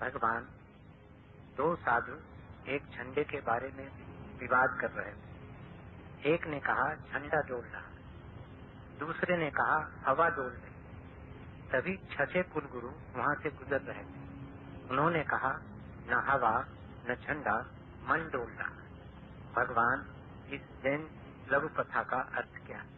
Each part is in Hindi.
भगवान, दो साधु एक झंडे के बारे में विवाद कर रहे थे। एक ने कहा झंडा डोल रहा, दूसरे ने कहा हवा डोल रही। तभी छठे कुलगुरु वहां से गुजर रहे थे। उन्होंने कहा न हवा न झंडा, मन डोल रहा। भगवान, इस जैन लघु कथा का अर्थ क्या है?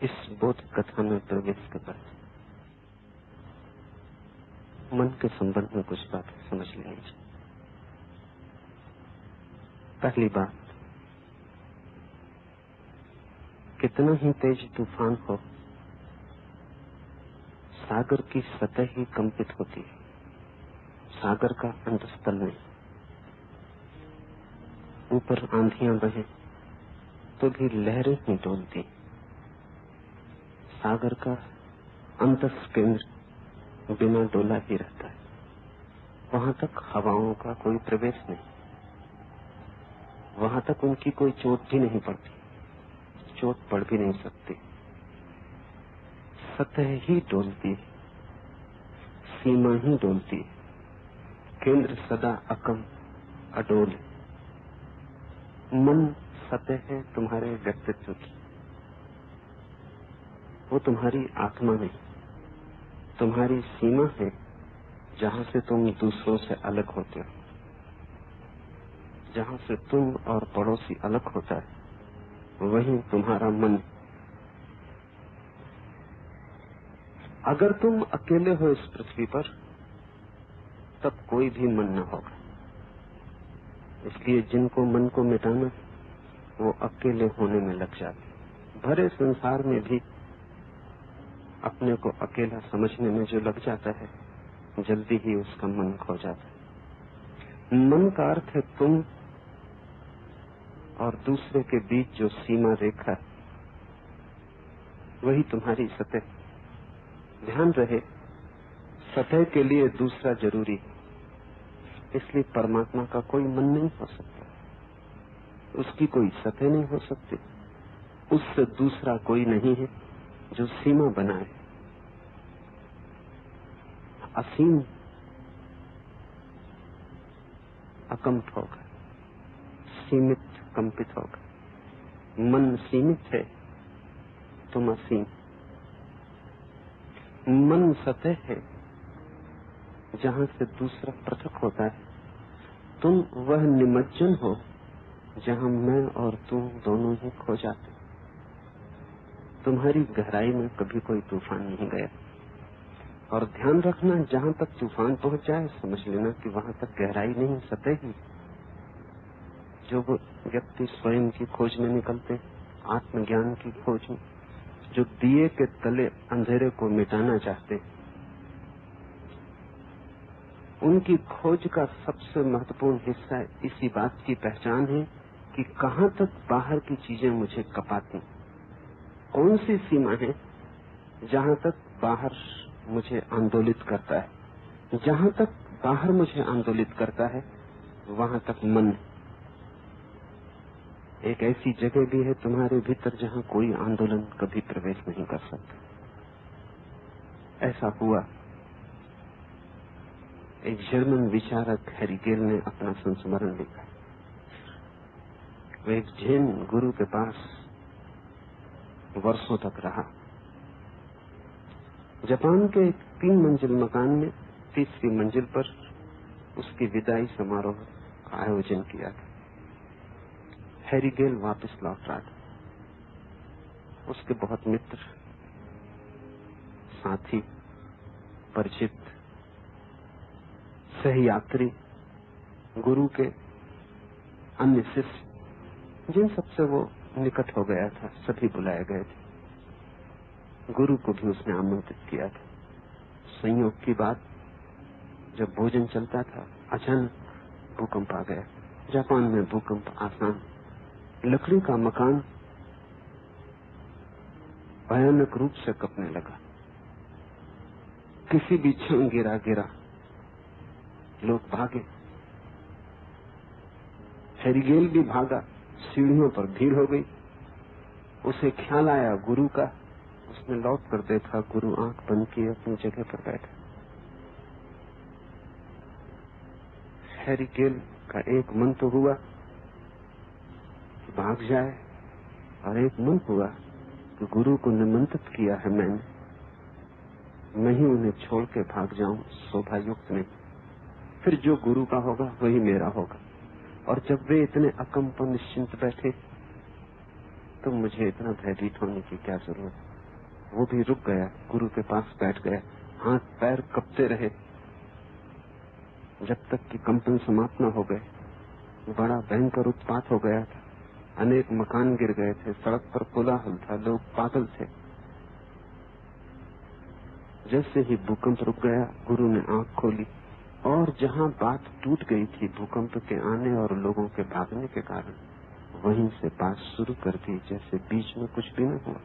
इस बोध कथा में प्रवेश के बाद मन के संबंध में कुछ बातें समझ लेनी चाहिए। पहली बात, कितना ही तेज तूफान हो, सागर की सतह ही कंपित होती है, सागर का अंतस्थल नहीं। ऊपर आंधियां बहे तो भी लहरें ही डोलती। सागर का अंतस केंद्र बिना डोला ही रहता है। वहां तक हवाओं का कोई प्रवेश नहीं, वहां तक उनकी कोई चोट भी नहीं पड़ती, चोट पड़ भी नहीं सकती। सतह ही डोलती है, सीमा ही डोलती है, केंद्र सदा अकम अडोल है। मन सतह है तुम्हारे व्यक्तित्व की, वो तुम्हारी आत्मा नहीं, तुम्हारी सीमा है जहां से तुम दूसरों से अलग होते हो, जहां से तुम और पड़ोसी अलग होता है, वही तुम्हारा मन। अगर तुम अकेले हो इस पृथ्वी पर, तब कोई भी मन न होगा। इसलिए जिनको मन को मिटाना वो अकेले होने में लग जाते। भरे संसार में भी अपने को अकेला समझने में जो लग जाता है, जल्दी ही उसका मन खो जाता है। मन का अर्थ है तुम और दूसरे के बीच जो सीमा रेखा है, वही तुम्हारी सतह। ध्यान रहे, सतह के लिए दूसरा जरूरी है। इसलिए परमात्मा का कोई मन नहीं हो सकता, उसकी कोई सतह नहीं हो सकती, उससे दूसरा कोई नहीं है जो सीमा बनाए। असीम अकंप होगा, सीमित कंपित होगा। मन सीमित है, तुम असीम। मन सतह है जहां से दूसरा पृथक होता है। तुम वह निमज्जन हो जहां मैं और तुम दोनों ही खो जाते। तुम्हारी गहराई में कभी कोई तूफान नहीं गया। और ध्यान रखना, जहां तक तूफान पहुंच जाए समझ लेना कि वहां तक गहराई नहीं, सतह ही। जो वो व्यक्ति स्वयं की खोज में निकलते, आत्मज्ञान की खोज में, जो दिए के तले अंधेरे को मिटाना चाहते, उनकी खोज का सबसे महत्वपूर्ण हिस्सा इसी बात की पहचान है कि कहां तक बाहर की चीजें मुझे कपाती, कौन सी सीमा है जहां तक बाहर मुझे आंदोलित करता है। जहां तक बाहर मुझे आंदोलित करता है वहां तक मन। एक ऐसी जगह भी है तुम्हारे भीतर जहां कोई आंदोलन कभी प्रवेश नहीं कर सकता। ऐसा हुआ। एक जर्मन विचारक हेरिगेल ने अपना संस्मरण लिखा। वे एक जैन गुरु के पास वर्षों तक रहा। जापान के 3 मंजिल मकान में 3री मंजिल पर उसकी विदाई समारोह का आयोजन किया था। हेरिगेल वापस लौट रहा था। उसके बहुत मित्र, साथी, परिचित, सहयात्री, गुरु के अन्य शिष्य, जिन सबसे वो निकट हो गया था, सभी बुलाए गए थे। गुरु को भी उसने आमंत्रित किया था। संयोग की बात, जब भोजन चलता था, अचानक भूकंप आ गया। जापान में भूकंप आसान। लकड़ी का मकान भयानक रूप से कपने लगा। किसी भी क्षण गिरा। लोग भागे, हेरिगेल भी भागा, सीढ़ियों पर भीड़ हो गई। उसे ख्याल आया गुरु का। उसने लौट कर देखा, गुरु आंख बंद किए अपनी जगह पर बैठे। हेरिगेल का एक मन तो हुआ कि भाग जाए, और एक मन हुआ कि गुरु को निमंत्रित किया है मैंने, मैं ही उन्हें छोड़ के भाग जाऊं, शोभा युक्त नहीं। फिर जो गुरु का होगा वही मेरा होगा। और जब वे इतने अकंपन निश्चिंत बैठे तो मुझे इतना भयभीत होने की क्या जरूरत। वो भी रुक गया, गुरु के पास बैठ गया। हाथ पैर कपते रहे जब तक कि कंपन समाप्त न हो गए। बड़ा भयंकर उत्पात हो गया था, अनेक मकान गिर गए थे, सड़क पर कोलाहल था, लोग पागल थे। जैसे ही भूकंप रुक गया, गुरु ने आंख खोली, और जहां बात टूट गई थी भूकंप के आने और लोगों के भागने के कारण, वहीं से बात शुरू कर दी जैसे बीच में कुछ भी न हुआ।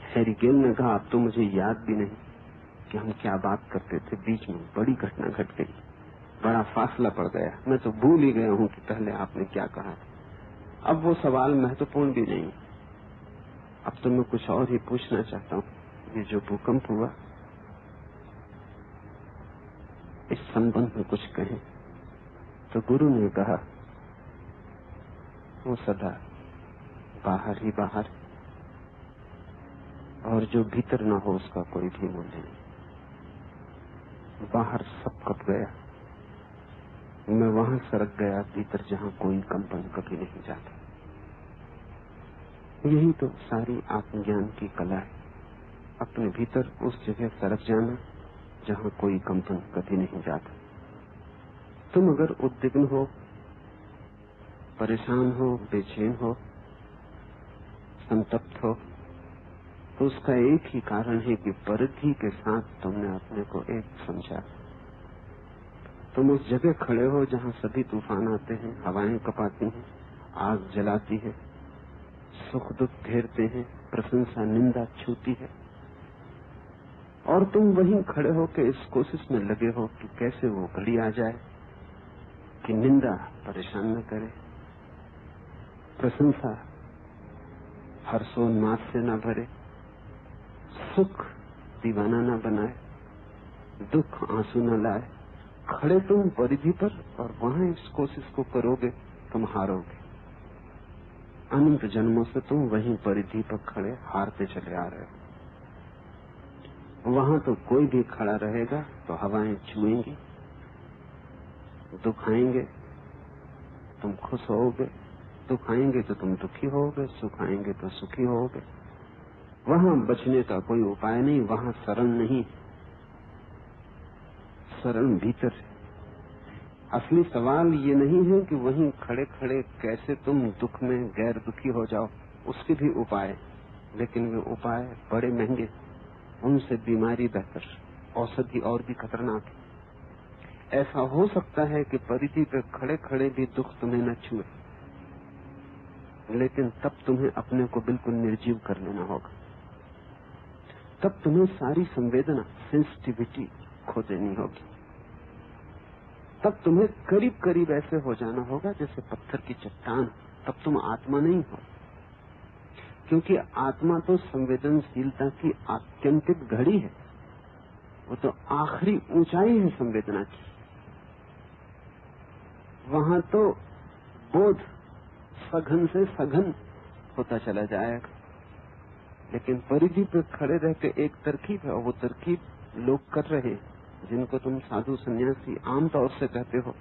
हेरिगेल ने कहा, अब तो मुझे याद भी नहीं कि हम क्या बात करते थे। बीच में बड़ी घटना घट गई, बड़ा फासला पड़ गया, मैं तो भूल ही गया हूं कि पहले आपने क्या कहा था। अब वो सवाल महत्वपूर्ण भी नहीं, अब तो मैं कुछ और ही पूछना चाहता हूं। ये जो भूकंप हुआ, इस संबंध में कुछ कहें। तो गुरु ने कहा, वो सदा बाहर ही बाहर, और जो भीतर न हो उसका कोई भी मूल्य नहीं। बाहर सब कप गया, मैं वहां सरक गया भीतर जहां कोई कंपन कभी नहीं जाता। यही तो सारी आत्मज्ञान की कला है, अपने भीतर उस जगह सरक जाना जहां कोई कंपन कभी नहीं जाता। तुम अगर उद्विग्न हो, परेशान हो, बेचैन हो, संतप्त हो, तो उसका एक ही कारण है कि परिधि के साथ तुमने अपने को एक समझा। तुम उस जगह खड़े हो जहां सभी तूफान आते हैं, हवाएं कपाती हैं, आग जलाती है, सुख दुख घेरते हैं, प्रशंसा निंदा छूती है, और तुम वहीं खड़े हो के इस कोशिश में लगे हो कि कैसे वो घड़ी आ जाए कि निंदा परेशान न करे, प्रशंसा हर्षोन्मास से न भरे, सुख दीवाना न बनाए, दुख आंसू न लाए। खड़े तुम परिधि पर, और वहां इस कोशिश को करोगे तुम हारोगे। अनंत जन्मों से तुम वहीं परिधि पर खड़े हारते चले आ रहे हो। वहां तो कोई भी खड़ा रहेगा तो हवाएं छुएंगी, दुख आएंगे तुम खुश होगे, दुख आएंगे तो तुम दुखी होगे, सुख आएंगे तो सुखी होगे। वहां बचने का कोई उपाय नहीं, वहां शरण नहीं, शरण भीतर है। असली सवाल ये नहीं है कि वहीं खड़े खड़े कैसे तुम दुख में गैर दुखी हो जाओ, उसके भी उपाय, लेकिन वे उपाय बड़े महंगे, उनसे बीमारी बेहतर, औषधि और भी खतरनाक है। ऐसा हो सकता है कि परिधि पे खड़े खड़े भी दुख तुम्हें न छुए, लेकिन तब तुम्हें अपने को बिल्कुल निर्जीव कर लेना होगा। तब तुम्हें सारी संवेदना, सेंसिटिविटी खो देनी होगी। तब तुम्हें करीब करीब ऐसे हो जाना होगा जैसे पत्थर की चट्टान। तब तुम आत्मा नहीं हो, क्योंकि आत्मा तो संवेदनशीलता की आत्यंतिक घड़ी है, वो तो आखिरी ऊंचाई है संवेदना की। वहां तो बोध सघन से सघन होता चला जाएगा, लेकिन परिधि पर खड़े रह के एक तरकीब है, और वो तरकीब लोग कर रहे हैं जिनको तुम साधु सन्यासी आमतौर से कहते हो।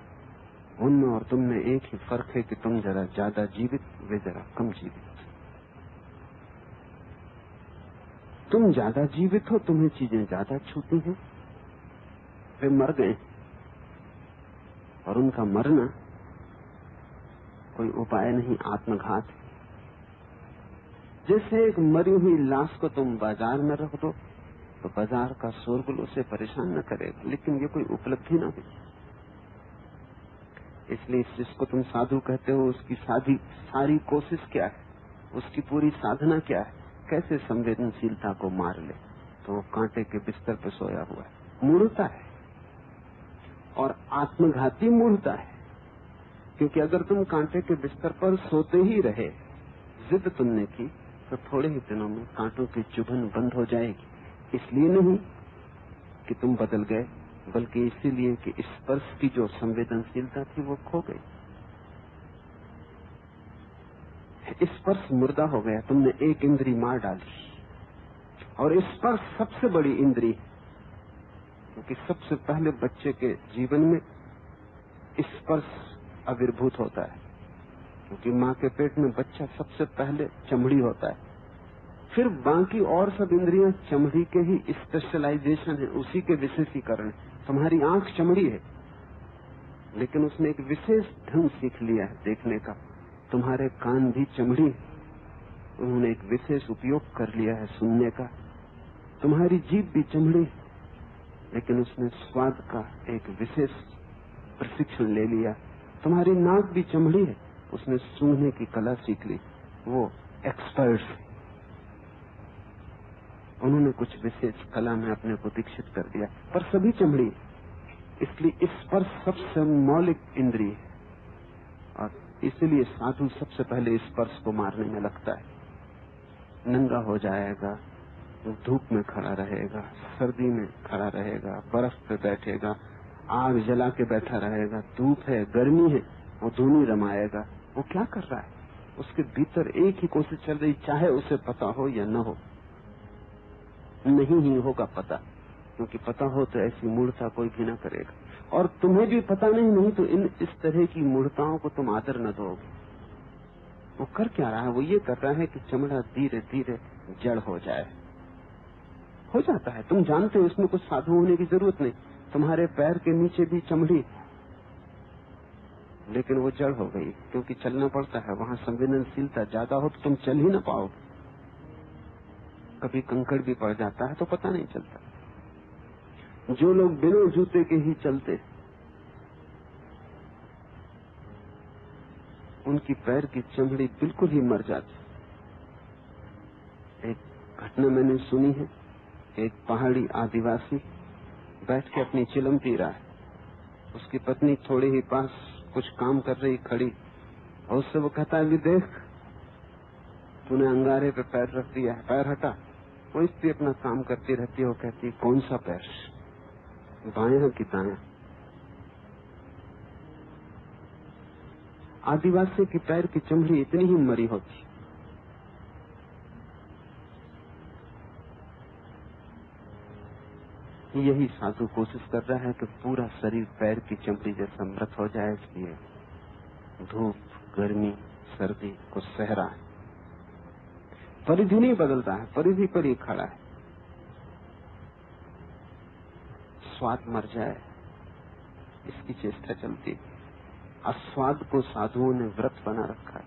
उनमें और तुम में एक ही फर्क है कि तुम जरा ज्यादा जीवित, वे जरा कम जीवित। तुम ज्यादा जीवित हो, तुम्हें चीजें ज्यादा छूती हैं। वे मर गए, और उनका मरना कोई उपाय नहीं, आत्मघात। जैसे एक मरी हुई लाश को तुम बाजार में रख दो तो बाजार का शोरगुल उसे परेशान न करेगा, लेकिन ये कोई उपलब्धि न हुई। इसलिए जिसको तुम साधु कहते हो उसकी सारी कोशिश क्या है, उसकी पूरी साधना क्या है, कैसे संवेदनशीलता को मार ले। तो वो कांटे के बिस्तर पर सोया हुआ है, मूढ़ता है, और आत्मघाती मूढ़ता है। क्योंकि अगर तुम कांटे के बिस्तर पर सोते ही रहे, जिद तुमने की, तो थोड़े ही दिनों में कांटों की चुभन बंद हो जाएगी। इसलिए नहीं कि तुम बदल गए, बल्कि इसीलिए कि स्पर्श की जो संवेदनशीलता थी वो खो गई। स्पर्श मुर्दा हो गया, तुमने एक इंद्री मार डाली। और स्पर्श सबसे बड़ी इंद्री, क्योंकि सबसे पहले बच्चे के जीवन में स्पर्श आविर्भूत होता है, क्योंकि माँ के पेट में बच्चा सबसे पहले चमड़ी होता है। फिर बाकी और सब इंद्रियां चमड़ी के ही स्पेशलाइजेशन है, उसी के विशेषीकरण। तुम्हारी आंख चमड़ी है, लेकिन उसने एक विशेष ढंग सीख लिया है देखने का। तुम्हारे कान भी चमड़ी है, उन्होंने एक विशेष उपयोग कर लिया है सुनने का। तुम्हारी जीभ भी चमड़ी है, लेकिन उसने स्वाद का एक विशेष प्रशिक्षण ले लिया। तुम्हारी नाक भी चमड़ी है, उसने सूंघने की कला सीख ली। वो एक्सपर्ट्स, उन्होंने कुछ विशेष कला में अपने को दीक्षित कर दिया, पर सभी चमड़ी। इसलिए स्पर्श सबसे मौलिक इंद्रिय है, और इसलिए साधु सबसे पहले स्पर्श को मारने में लगता है। नंगा हो जाएगा, धूप में खड़ा रहेगा, सर्दी में खड़ा रहेगा, बर्फ पे बैठेगा, आग जला के बैठा रहेगा, धूप है, गर्मी है, वो धूनी रमाएगा। वो क्या कर रहा है? उसके भीतर एक ही कोशिश चल रही, चाहे उसे पता हो या न हो। नहीं ही होगा पता, क्योंकि पता हो तो ऐसी मूढ़ता कोई भी न करेगा। और तुम्हें भी पता नहीं तो इस तरह की मूढ़ताओं को तुम आदर न दोगे। वो कर क्या रहा है? वो ये कर रहा है कि चमड़ा धीरे धीरे जड़ हो जाए। हो जाता है, तुम जानते हो, इसमें कुछ साधु होने की जरूरत नहीं। तुम्हारे पैर के नीचे भी चमड़ी, लेकिन वो जड़ हो गई, क्योंकि चलना पड़ता है। वहां संवेदनशीलता ज्यादा हो तो तुम चल ही ना पाओगे। कभी कंकड़ भी पड़ जाता है तो पता नहीं चलता। जो लोग बिना जूते के ही चलते, उनकी पैर की चमड़ी बिल्कुल ही मर जाती। एक घटना मैंने सुनी है, एक पहाड़ी आदिवासी बैठ के अपनी चिलम पी रहा है। उसकी पत्नी थोड़ी ही पास कुछ काम कर रही खड़ी, और उससे वो कहता है, देख तूने अंगारे पे पैर रख दिया है, पैर हटा। वो इसलिए अपना काम करती रहती है। वो कहती है, कौन सा पैर, बायां कि दायां? आदिवासी की पैर की चमड़ी इतनी ही मरी होती। यही साधु कोशिश कर रहा है कि पूरा शरीर पैर की चमड़ी जैसा मृत हो जाए। इसलिए धूप, गर्मी, सर्दी को सह रहा है। परिधि नहीं बदलता है, परिधि पर ही खड़ा है। स्वाद मर जाए, इसकी चेष्टा चलती है। अस्वाद को साधुओं ने व्रत बना रखा है।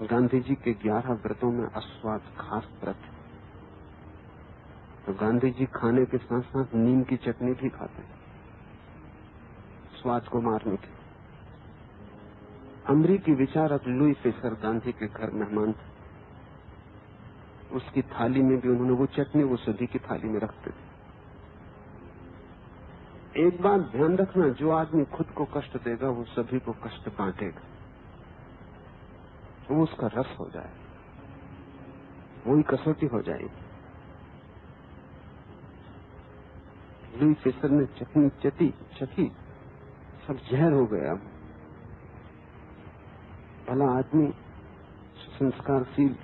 गांधी जी के 11 व्रतों में अस्वाद खास व्रत है। तो गांधी जी खाने के साथ साथ नीम की चटनी भी खाते हैं, स्वाद को मारने के। अमरीकी विचारक लुई फिशर गांधी के घर मेहमान थे। उसकी थाली में भी उन्होंने वो चटनी, वो सभी की थाली में रखते थे। एक बात ध्यान रखना, जो आदमी खुद को कष्ट देगा वो सभी को कष्ट बांटेगा। वो उसका रस हो जाए, वही कसौटी हो जाएगी। लुई फिशर ने चटनी चखी, सब जहर हो गया। भला आदमी, संस्कारशील,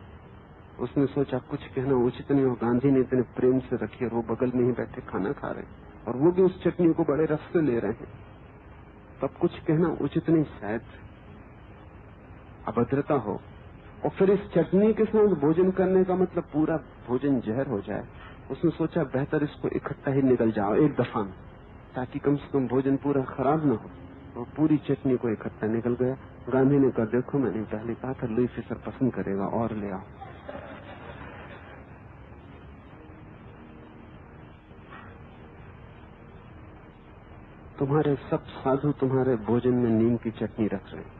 उसने सोचा कुछ कहना उचित नहीं हो। गांधी ने इतने प्रेम से रखी और वो बगल में ही बैठे खाना खा रहे, और वो भी उस चटनी को बड़े रस से ले रहे हैं। तब कुछ कहना उचित नहीं, शायद अभद्रता हो। और फिर इस चटनी के साथ भोजन करने का मतलब पूरा भोजन जहर हो जाए। उसने सोचा बेहतर इसको इकट्ठा ही निकल जाओ एक दफा में, ताकि कम से कम भोजन पूरा खराब न हो। वो पूरी चटनी को इकट्ठा निकल गया। गांधी ने कहा, देखो मैंने पहले कहा था लुई फिशर पसंद करेगा, और ले आओ। तुम्हारे सब साधु तुम्हारे भोजन में नीम की चटनी रख रहे हैं।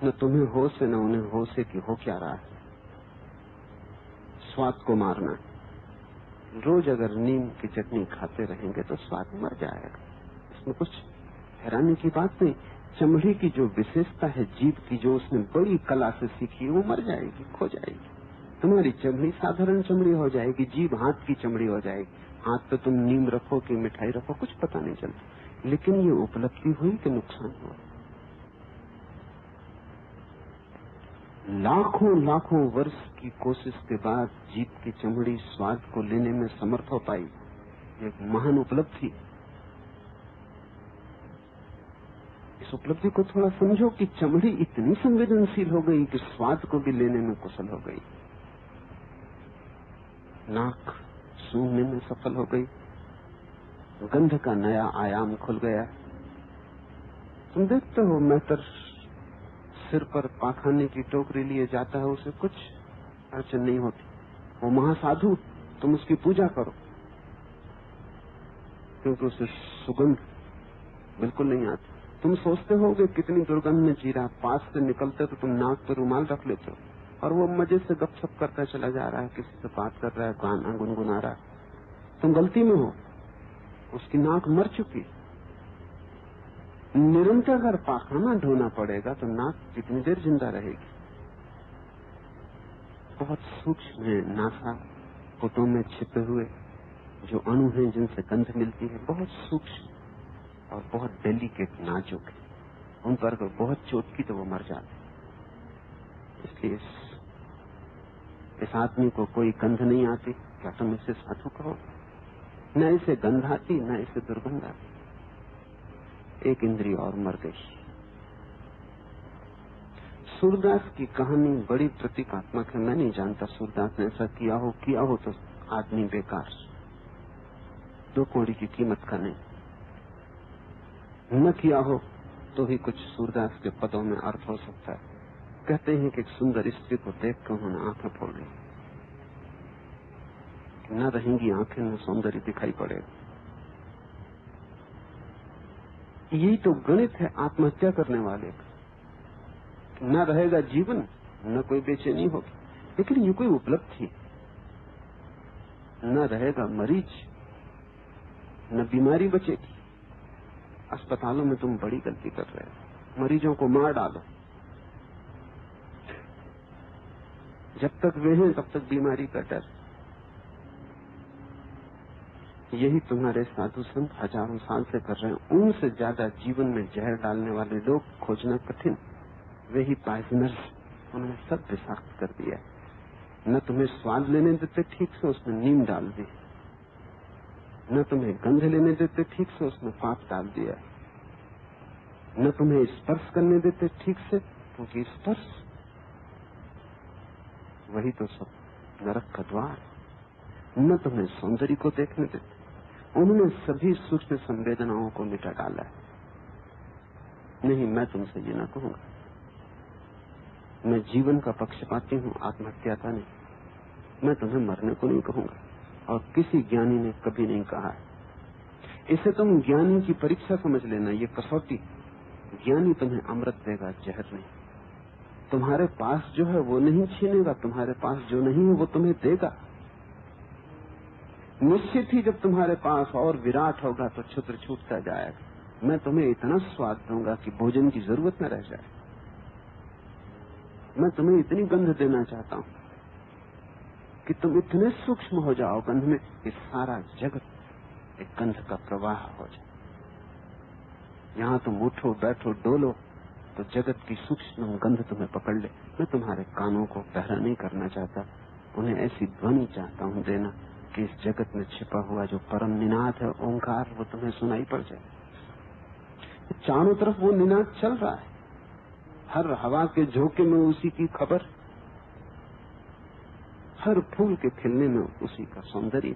न तुम्हें होश है, न उन्हें होश है कि हो क्या रहा है। स्वाद को मारना, रोज अगर नीम की चटनी खाते रहेंगे तो स्वाद मर जाएगा। इसमें कुछ हैरानी की बात नहीं। चमड़ी की जो विशेषता है, जीभ की जो उसने बड़ी कला से सीखी, वो मर जाएगी, खो जाएगी। तुम्हारी चमड़ी साधारण चमड़ी हो जाएगी, जीभ हाथ की चमड़ी हो जाएगी। हाथ पे तुम नीम रखो कि मिठाई रखो, कुछ पता नहीं चलता। लेकिन ये उपलब्धि हुई कि नुकसान हुआ। लाखों लाखों वर्ष की कोशिश के बाद जीभ की चमड़ी स्वाद को लेने में समर्थ हो पाई, एक महान उपलब्धि। इस उपलब्धि को थोड़ा समझो कि चमड़ी इतनी संवेदनशील हो गई कि स्वाद को भी लेने में कुशल हो गई। नाक सूंघने में सफल हो गई, गंध का नया आयाम खुल गया। तुम देखते हो मेहतर सिर पर पाखाने की टोकरी लिए जाता है, उसे कुछ अड़चन नहीं होती। वो महासाधु, तुम उसकी पूजा करो क्योंकि उसे सुगंध बिल्कुल नहीं आती। तुम सोचते होगे कितनी दुर्गंध में जी रहा, पास से निकलते तो तुम नाक पर रुमाल रख लेते हो और वो मजे से गपशप करता चला जा रहा है, किसी से बात कर रहा है, गाना गुनगुना रहा है। तुम गलती में हो, उसकी नाक मर चुकी। निरंतर अगर पाखाना ढोना पड़ेगा तो नाक कितनी देर जिंदा रहेगी। बहुत सूक्ष्म है नासा पुटों में छिपे हुए जो अणु हैं जिनसे गंध मिलती है, बहुत सूक्ष्म और बहुत डेलिकेट, नाजुक है। उन पर अगर बहुत चोट की तो वो मर जाते। इसलिए इस आदमी को कोई गंध नहीं आती, क्या तुम इसे साधु कहो? न इसे गंध आती, न इसे दुर्गंध आती। एक इंद्रिय और मर गई। सूरदास की कहानी बड़ी प्रतीकात्मक है। मैं नहीं जानता सूरदास ने ऐसा किया हो तो आदमी बेकार, 2 कौड़ी की कीमत का नहीं। न किया हो तो ही कुछ सूरदास के पदों में अर्थ हो सकता है। कहते हैं कि एक सुंदर स्त्री को देख कर उन्होंने आंखें फोड़ ली। न रहेंगी आंखें, न सौंदर्य दिखाई पड़ेगा। यही तो गणित है आत्महत्या करने वाले का। न रहेगा जीवन, न कोई बेचैनी होगी। लेकिन ये कोई उपलब्धि। न रहेगा मरीज, न बीमारी बचेगी। अस्पतालों में तुम बड़ी गलती कर रहे हो, मरीजों को मार डालो। जब तक वे हैं तब तक बीमारी का डर। यही तुम्हारे साधु संत हजारों साल से कर रहे हैं। उनसे ज्यादा जीवन में जहर डालने वाले लोग खोजना कठिन। वे ही पॉइजनर्स, उन्होंने सब विषाक्त कर दिया। न तुम्हें स्वाद लेने देते ठीक से, उसमें नीम डाल दी। न तुम्हें गंध लेने देते ठीक से, उसमें पाप डाल दिया। न तुम्हें स्पर्श करने देते ठीक से, क्योंकि स्पर्श वही तो सब नरक का द्वार। न तुम्हें सौंदर्य को देखने देते, उन्होंने सभी सूक्ष्म संवेदनाओं को मिटा डाला है। नहीं, मैं तुमसे ये न कहूंगा। मैं जीवन का पक्षपाती हूँ, आत्महत्या का नहीं। मैं तुम्हें मरने को नहीं कहूंगा, और किसी ज्ञानी ने कभी नहीं कहा है। इसे तुम ज्ञानी की परीक्षा समझ लेना, ये कसौटी। ज्ञानी तुम्हें अमृत देगा, जहर नहीं। तुम्हारे पास जो है वो नहीं छीनेगा, तुम्हारे पास जो नहीं है वो तुम्हें देगा। निश्चित ही जब तुम्हारे पास और विराट होगा तो क्षुद्र छूटता जाएगा। मैं तुम्हें इतना स्वाद दूंगा कि भोजन की जरूरत न रह जाए। मैं तुम्हें इतनी गंध देना चाहता हूं कि तुम इतने सूक्ष्म हो जाओ गंध में कि सारा जगत एक गंध का प्रवाह हो जाए। यहां तुम उठो, बैठो, डोलो तो जगत की सूक्ष्म गंध तुम्हें पकड़ ले। मैं तुम्हारे कानों को बहरा नहीं करना चाहता, उन्हें ऐसी ध्वनि चाहता हूं देना कि इस जगत में छिपा हुआ जो परम निनाद है, ओंकार, वो तुम्हें सुनाई पड़ जाए। चारों तरफ वो निनाद चल रहा है, हर हवा के झोंके में उसी की खबर, हर फूल के खिलने में उसी का सौंदर्य,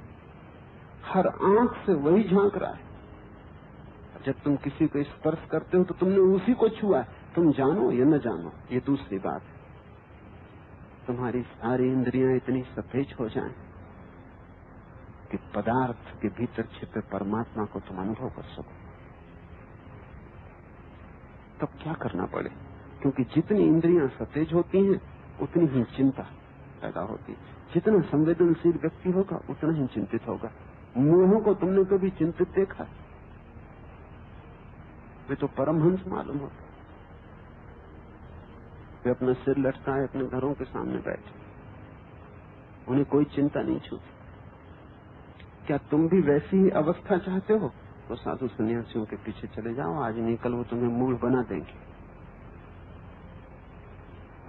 हर आंख से वही झांक रहा है। जब तुम किसी को स्पर्श करते हो तो तुमने उसी को छुआ है। तुम जानो या न जानो, ये दूसरी बात है। तुम्हारी सारी इंद्रियां इतनी सफेद हो जाएं कि पदार्थ के भीतर छिपे परमात्मा को तुम अनुभव कर सको। तब क्या करना पड़े? क्योंकि जितनी इंद्रियां सतेज होती हैं उतनी ही चिंता, पैदा होती। जितना संवेदनशील व्यक्ति होगा उतना ही चिंतित होगा। मोह को तुमने कभी चिंतित देखा? वे तो परमहंस मालूम होता। वे अपना सिर लटकाए अपने घरों के सामने बैठे, उन्हें कोई चिंता नहीं छूती। क्या तुम भी वैसी ही अवस्था चाहते हो? तो साधु सन्यासियों के पीछे चले जाओ, आज नहीं कल वो तुम्हें मूढ़ बना देंगे।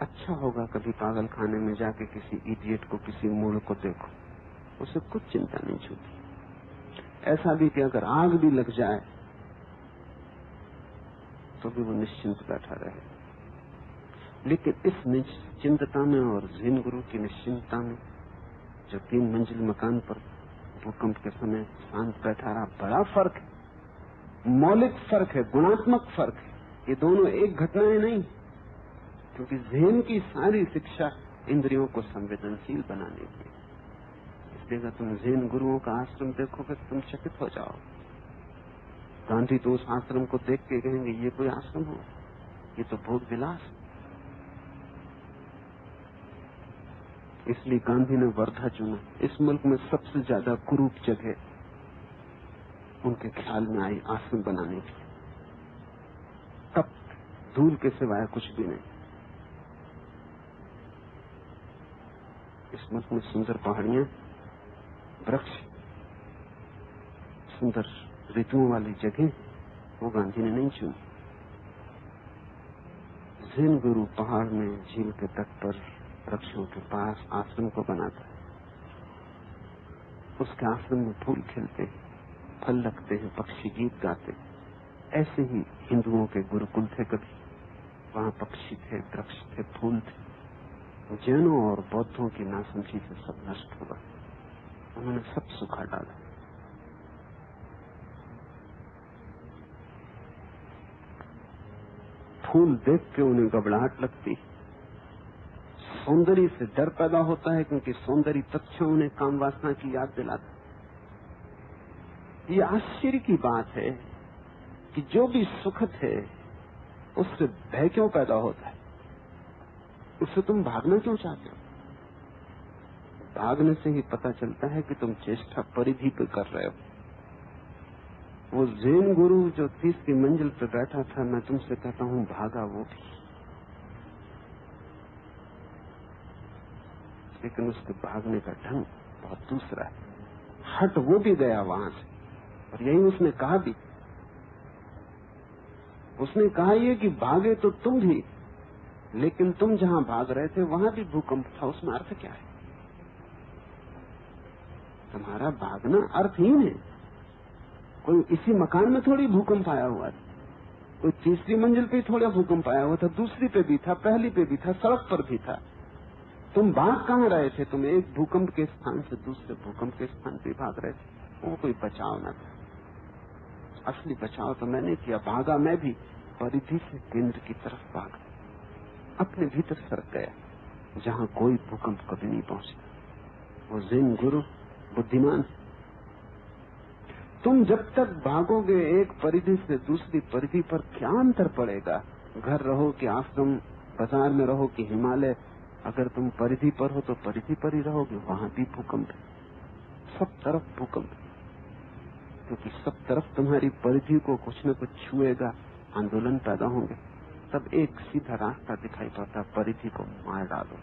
अच्छा होगा कभी पागल खाने में जाके किसी इडियट को, किसी मूढ़ को देखो, उसे कुछ चिंता नहीं छूती। ऐसा भी कि अगर आग भी लग जाए तो भी वो निश्चिंत बैठा रहे। लेकिन इस निश्चिंतता में और ज़ेन गुरु की निश्चिंतता में, जो 3 मंजिल मकान पर भूकंप के समय शांत बैठा रहा, बड़ा फर्क है, मौलिक फर्क है, गुणात्मक फर्क है। ये दोनों एक घटनाएं नहीं, क्योंकि ज़ेन की सारी शिक्षा इंद्रियों को संवेदनशील बनाने की। इसलिए अगर तुम ज़ेन गुरुओं का आश्रम देखोगे तो तुम चकित हो जाओ। गांधी तो उस आश्रम को देख के कहेंगे ये कोई आश्रम हो, ये तो भोग विलास। इसलिए गांधी ने वर्धा चुना। इस मुल्क में सबसे ज्यादा कुरूप जगह उनके ख्याल में आई आश्रम बनाने की। तब धूल के सिवाय कुछ भी नहीं। इस मुल्क में सुंदर पहाड़ियां, वृक्ष, सुंदर ऋतुओं वाली जगह, वो गांधी ने नहीं चुनी। ज़ेन गुरु पहाड़ में झील के तट पर वृक्षों के पास आश्रम को बनाता है। उसके आश्रम में फूल खिलते हैं, फल लगते हैं, पक्षी गीत गाते हैं। ऐसे ही हिंदुओं के गुरुकुल थे कभी, वहां पक्षी थे, वृक्ष थे, फूल थे। जैनों और बौद्धों की नासमझी से सब नष्ट हुआ, उन्होंने सब सुखा डाला। फूल देख के उन्हें घबराहट लगती, सौंदर्य से डर पैदा होता है, क्योंकि सौंदर्य तत्क्षण उन्हें काम वासना की याद दिलाता। ये आश्चर्य की बात है कि जो भी सुखद है उससे भय क्यों पैदा होता है, उससे तुम भागना क्यों चाहते हो? भागने से ही पता चलता है कि तुम चेष्टा परिधि पे कर रहे हो। वो ज़ेन गुरु जो 30वीं मंजिल पे बैठा था, मैं तुमसे कहता हूं भागा वो भी, लेकिन उसके भागने का ढंग बहुत दूसरा है। हट वो भी गया वहां से, और यही उसने कहा भी। उसने कहा ये कि भागे तो तुम भी, लेकिन तुम जहां भाग रहे थे वहां भी भूकंप था। उसमें अर्थ क्या है? तुम्हारा भागना अर्थहीन है। कोई इसी मकान में थोड़ी भूकंप आया हुआ था, कोई 3री मंजिल पे थोड़ा भूकंप आया हुआ था, 2री पे भी था, पहली पे भी था, सड़क पर भी था। तुम भाग कहां रहे थे? तुम एक भूकंप के स्थान से दूसरे भूकंप के स्थान पे भाग रहे थे। वो कोई बचाव न था। असली बचाव तो मैंने किया, भागा मैं भी, परिधि से केंद्र की तरफ भागा, अपने भीतर सरक गया, जहां कोई भूकंप कभी नहीं पहुंचता। वो ज़ेन गुरु बुद्धिमान। तुम जब तक भागोगे एक परिधि से दूसरी परिधि पर, क्या अंतर पड़ेगा? घर रहो कि आश्रम, बाजार में रहो कि हिमालय, अगर तुम परिधि पर हो तो परिधि पर ही रहोगे, वहां भी भूकंप है, सब तरफ भूकंप, क्योंकि सब तरफ तुम्हारी परिधि को कुछ न कुछ छुएगा, आंदोलन पैदा होंगे। तब एक सीधा रास्ता दिखाई पड़ता, परिधि को मार डालो,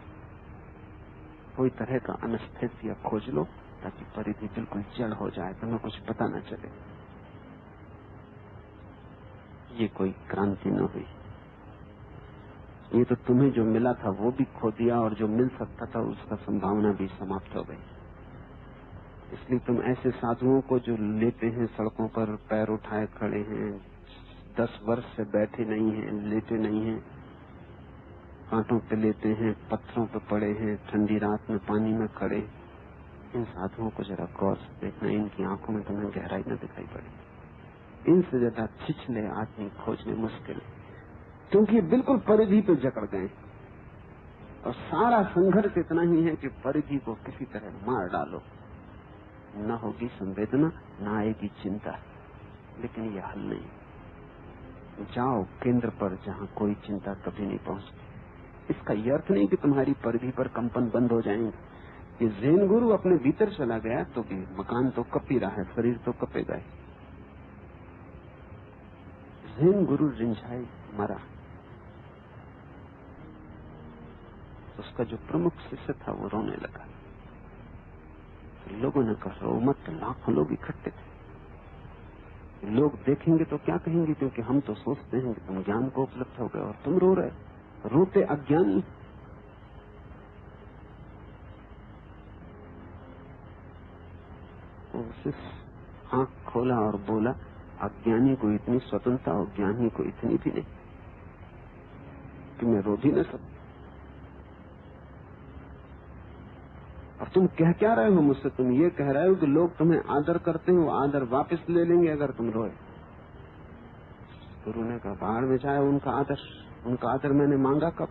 कोई तरह का एनेस्थेसिया खोज लो ताकि परिधि बिल्कुल जड़ हो जाए, तुम्हें कुछ पता न चले। ये कोई क्रांति न हुई, ये तो तुम्हें जो मिला था वो भी खो दिया, और जो मिल सकता था उसका संभावना भी समाप्त हो गई। इसलिए तुम ऐसे साधुओं को जो लेते हैं सड़कों पर, पैर उठाए खड़े हैं, 10 वर्ष से बैठे नहीं हैं, लेटे नहीं हैं, कांटों पे लेते हैं, पत्थरों पे पड़े हैं, ठंडी रात में पानी में खड़े, इन साधुओं को जरा गौर से देखना, इनकी आंखों में तुम्हें गहराई न दिखाई पड़े। इनसे ज्यादा छिछले आदमी खोजने मुश्किल है, क्योंकि बिल्कुल परिधि पे जकड़ गए, और सारा संघर्ष इतना ही है कि परिधि को किसी तरह मार डालो। न होगी संवेदना, न आएगी चिंता, लेकिन यह हल नहीं। जाओ केंद्र पर, जहां कोई चिंता कभी नहीं पहुंचती। इसका ये अर्थ नहीं कि तुम्हारी परिधि पर कंपन बंद हो जाएंगे। ये ज़ेन गुरु अपने भीतर चला गया तो भी मकान तो कप ही रहा है, शरीर तो कपेगा ही। ज़ेन गुरु रिंझाई मरा, उसका जो प्रमुख शिष्य था वो रोने लगा। लोगों ने कहा रो मत, लाखों लोग इकट्ठे थे। लोग देखेंगे तो क्या कहेंगे, क्योंकि हम तो सोचते हैं कि तुम ज्ञान को उपलब्ध हो गए और तुम रो रहे, रोते अज्ञानी। शिष्य आंख खोला और बोला, अज्ञानी को इतनी स्वतंत्रता और ज्ञानी को इतनी भी नहीं कि मैं रो भी न सकता। और तुम कह क्या रहे हो मुझसे? तुम ये कह रहे हो कि लोग तुम्हें आदर करते हैं, वो आदर वापस ले लेंगे अगर तुम रोए। गुरु ने कहा बाहर में जाए उनका आदर मैंने मांगा कब?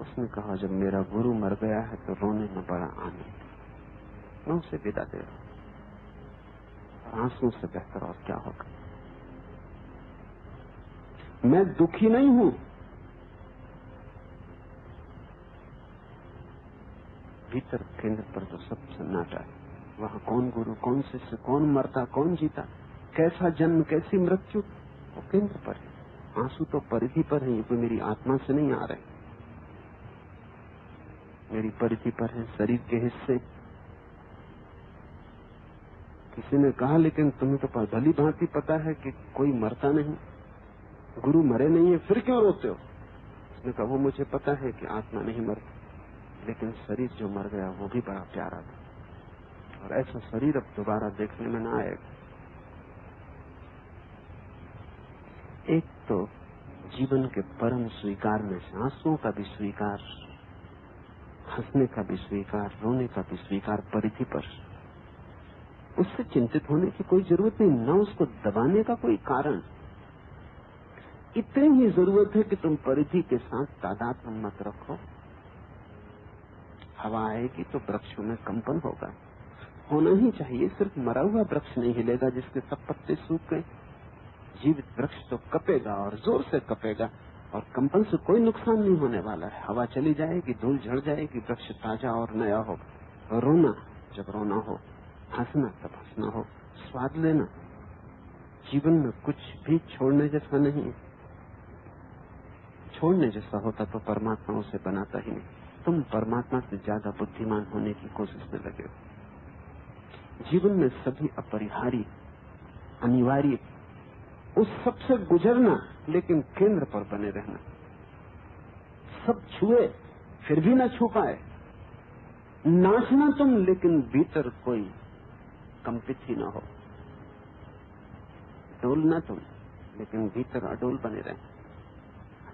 उसने कहा जब मेरा गुरु मर गया है तो रोने में बड़ा आनंद, मैं उसे विदा दे रहा हूं। आंसू से बेहतर और क्या होगा? मैं दुखी नहीं हूं, भीतर केंद्र पर जो सब सन्नाटा है, वहां कौन गुरु, कौन शिष्य, कौन मरता, कौन जीता, कैसा जन्म, कैसी मृत्यु, वो केंद्र पर है। आंसू तो परिधि पर है, ये तो मेरी आत्मा से नहीं आ रहे, मेरी परिधि पर है, शरीर के हिस्से। किसी ने कहा लेकिन तुम्हें तो भली भांति पता है कि कोई मरता नहीं, गुरु मरे नहीं है, फिर क्यों रोते हो? उसने कहा वो मुझे पता है कि आत्मा नहीं मरती, लेकिन शरीर जो मर गया वो भी बड़ा प्यारा था, और ऐसा शरीर अब दोबारा देखने में न आएगा। एक तो जीवन के परम स्वीकार में से आंसुओं का भी स्वीकार, हंसने का भी स्वीकार, रोने का भी स्वीकार परिधि पर। उससे चिंतित होने की कोई जरूरत नहीं, न उसको दबाने का कोई कारण। इतनी ही जरूरत है कि तुम परिधि के साथ तादाद मत रखो। हवा आएगी तो वृक्षों में कंपन होगा, होना ही चाहिए। सिर्फ मरा हुआ वृक्ष नहीं हिलेगा जिसके सब पत्ते सूख गए। जीवित वृक्ष तो कपेगा और जोर से कपेगा, और कंपन से कोई नुकसान नहीं होने वाला है। हवा चली जाएगी, धूल झड़ जाएगी, वृक्ष ताजा और नया होगा। रोना जब रोना हो, हंसना तब हंसना हो, स्वाद लेना। जीवन में कुछ भी छोड़ने जैसा नहीं, छोड़ने जैसा होता तो परमात्मा उसे बनाता ही नहीं। तुम परमात्मा से ज्यादा बुद्धिमान होने की कोशिश में लगे हो। जीवन में सभी अपरिहार्य, अनिवार्य, उस सबसे गुजरना, लेकिन केंद्र पर बने रहना। सब छुए फिर भी न छू पाए, नाचना तुम लेकिन भीतर कोई कंपित ही न हो, डोलना तुम लेकिन भीतर अडोल बने रहे।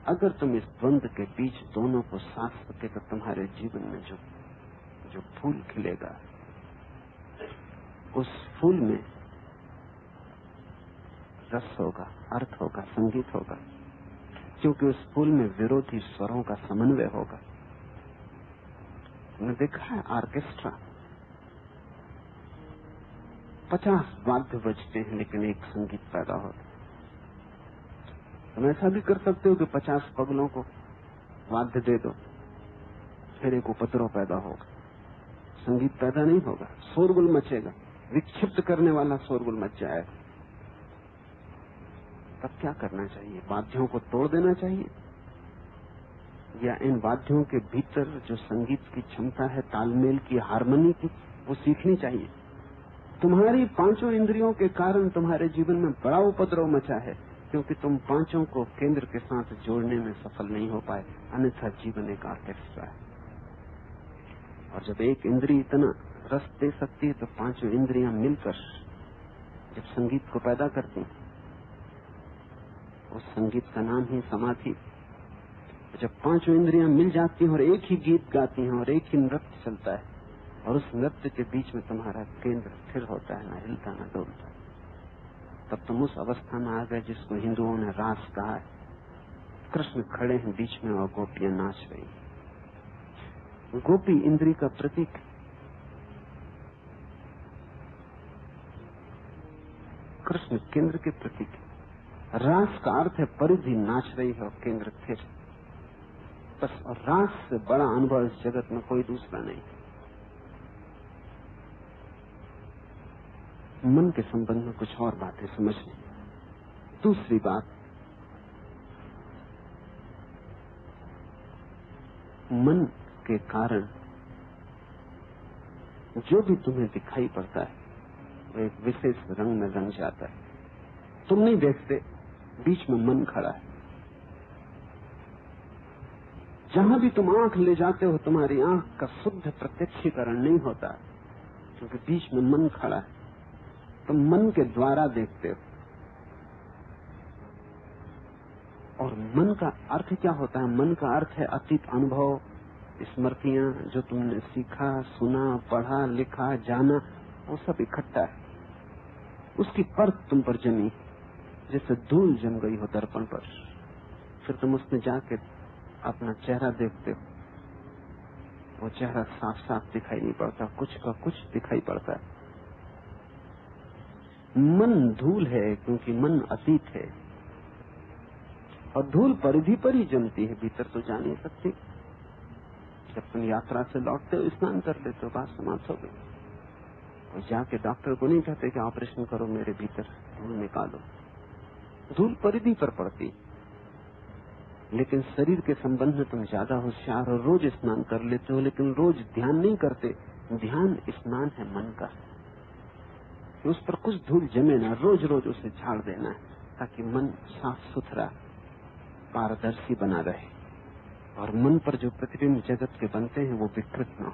अगर तुम इस द्वंद के बीच दोनों को साथ सके तो तुम्हारे जीवन में जो फूल खिलेगा, उस फूल में रस होगा, अर्थ होगा, संगीत होगा, क्योंकि उस फूल में विरोधी स्वरों का समन्वय होगा। तुमने देखा है ऑर्केस्ट्रा 50 वाद्य बजते हैं लेकिन एक संगीत पैदा होता है। तुम ऐसा भी कर सकते हो कि 50 पगलों को वाद्य दे दो, फिर एक उपद्रव पैदा होगा, संगीत पैदा नहीं होगा, शोरगुल मचेगा, विक्षिप्त करने वाला शोरगुल मच जाएगा। तब क्या करना चाहिए? वाद्यों को तोड़ देना चाहिए, या इन वाद्यों के भीतर जो संगीत की क्षमता है, तालमेल की, हार्मनी की, वो सीखनी चाहिए। तुम्हारी पांचों इंद्रियों के कारण तुम्हारे जीवन में बड़ा उपद्रव मचा है, क्योंकि तुम पांचों को केंद्र के साथ जोड़ने में सफल नहीं हो पाए। अन्यथा जीवन एक ऑर्केस्ट्रा है, और जब एक इंद्रिय इतना रस दे सकती है तो पांचों इंद्रियां मिलकर जब संगीत को पैदा करती हैं, उस संगीत का नाम ही समाधि। जब पांचों इंद्रियां मिल जाती हैं और एक ही गीत गाती हैं और एक ही नृत्य चलता है, और उस नृत्य के बीच में तुम्हारा केंद्र स्थिर होता है, न हिलता न डोलता, तब तुम उस अवस्था में आ गए जिसको हिंदुओं ने रास कहा है। कृष्ण खड़े हैं बीच में और गोपियां नाच रही। गोपी इंद्रिय का प्रतीक, कृष्ण केंद्र के प्रतीक। रास का अर्थ है परिधि नाच रही है और केंद्र स्थिर बस। और रास से बड़ा अनुभव इस जगत में कोई दूसरा नहीं। मन के संबंध में कुछ और बातें समझ लें। दूसरी बात, मन के कारण जो भी तुम्हें दिखाई पड़ता है वो एक विशेष रंग में रंग जाता है। तुम नहीं देखते, बीच में मन खड़ा है। जहां भी तुम आंख ले जाते हो तुम्हारी आंख का शुद्ध प्रत्यक्षीकरण नहीं होता क्योंकि बीच में मन खड़ा है। तुम मन के द्वारा देखते हो। और मन का अर्थ क्या होता है? मन का अर्थ है अतीत अनुभव, स्मृतियां, जो तुमने सीखा, सुना, पढ़ा, लिखा, जाना, वो सब इकट्ठा है। उसकी परत तुम पर जमी, जैसे धूल जम गई हो दर्पण पर। फिर तुम उसमें जाके अपना चेहरा देखते हो, वो चेहरा साफ साफ दिखाई नहीं पड़ता, कुछ का कुछ दिखाई पड़ता है। मन धूल है क्योंकि मन अतीत है, और धूल परिधि पर ही जमती है, भीतर तो जा नहीं सकती। जब तुम यात्रा से लौटते हो, स्नान कर लेते हो, बात समाप्त हो गई। और जाके डॉक्टर को नहीं कहते कि ऑपरेशन करो, मेरे भीतर धूल निकालो। धूल परिधि पर पड़ती। लेकिन शरीर के संबंध में तुम ज्यादा होशियार हो, रोज स्नान कर लेते हो, लेकिन रोज ध्यान नहीं करते। ध्यान स्नान है मन का, उस पर कुछ धूल जमे ना, रोज रोज उसे झाड़ देना है ताकि मन साफ सुथरा पारदर्शी बना रहे और मन पर जो प्रतिबिंब जगत के बनते हैं वो विकृत न हो।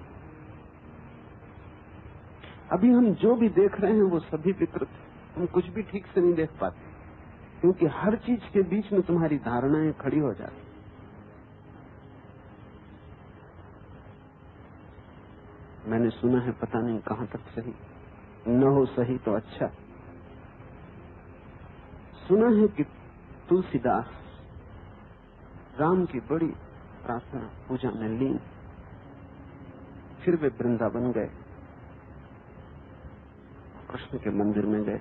अभी हम जो भी देख रहे हैं वो सभी विकृत है। हम कुछ भी ठीक से नहीं देख पाते क्योंकि हर चीज के बीच में तुम्हारी धारणाएं खड़ी हो जाती। मैंने सुना है, पता नहीं कहां तक सही, न हो सही तो अच्छा, सुना है कि तुलसीदास राम की बड़ी प्रार्थना पूजा में लीन, फिर वे वृंदावन गए, कृष्ण के मंदिर में गए।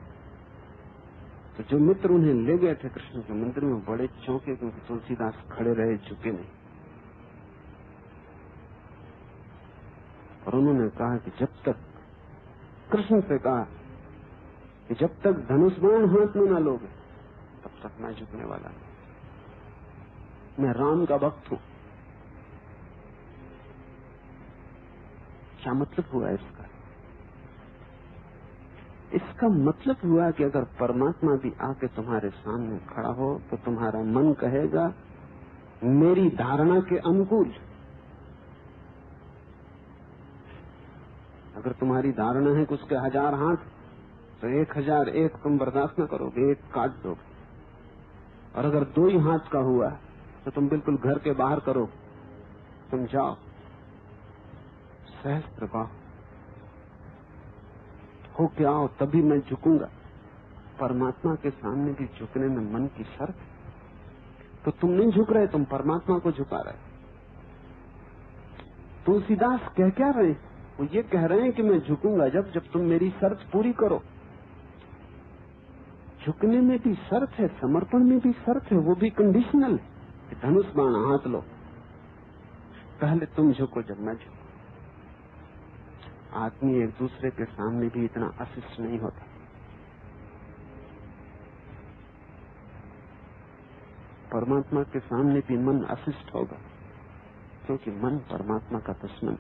तो जो मित्र उन्हें ले गए थे कृष्ण के मंदिर में, बड़े चौंके क्योंकि तुलसीदास खड़े रहे, झुके नहीं। और उन्होंने कहा कि जब तक, कृष्ण से कहा कि जब तक धनुष बाण हाथ में न लोगे तब तक मैं झुकने वाला नहीं। मैं राम का भक्त हूं। क्या मतलब हुआ इसका? इसका मतलब हुआ कि अगर परमात्मा भी आके तुम्हारे सामने खड़ा हो तो तुम्हारा मन कहेगा मेरी धारणा के अनुकूल। अगर तुम्हारी धारणा है कि उसके 1000 हाथ, तो 1001 तुम बर्दाश्त न करोगे, एक काट दोगे। और अगर 2 ही हाथ का हुआ तो तुम बिल्कुल घर के बाहर करो, तुम जाओ सहस्त्र बाह हो के आओ, तभी मैं झुकूंगा। परमात्मा के सामने भी झुकने में मन की शर्त। तो तुम नहीं झुक रहे, तुम परमात्मा को झुका रहे। तुलसीदास कह क्या रहे? वो ये कह रहे हैं कि मैं झुकूंगा जब तुम मेरी शर्त पूरी करो। झुकने में भी शर्त है, समर्पण में भी शर्त है, वो भी कंडीशनल है कि धनुष बाण हाथ लो, पहले तुम झुको जब मैं झुकूं। आदमी एक दूसरे के सामने भी इतना अशिष्ट नहीं होता। परमात्मा के सामने भी मन अशिष्ट होगा क्योंकि मन परमात्मा का दुश्मन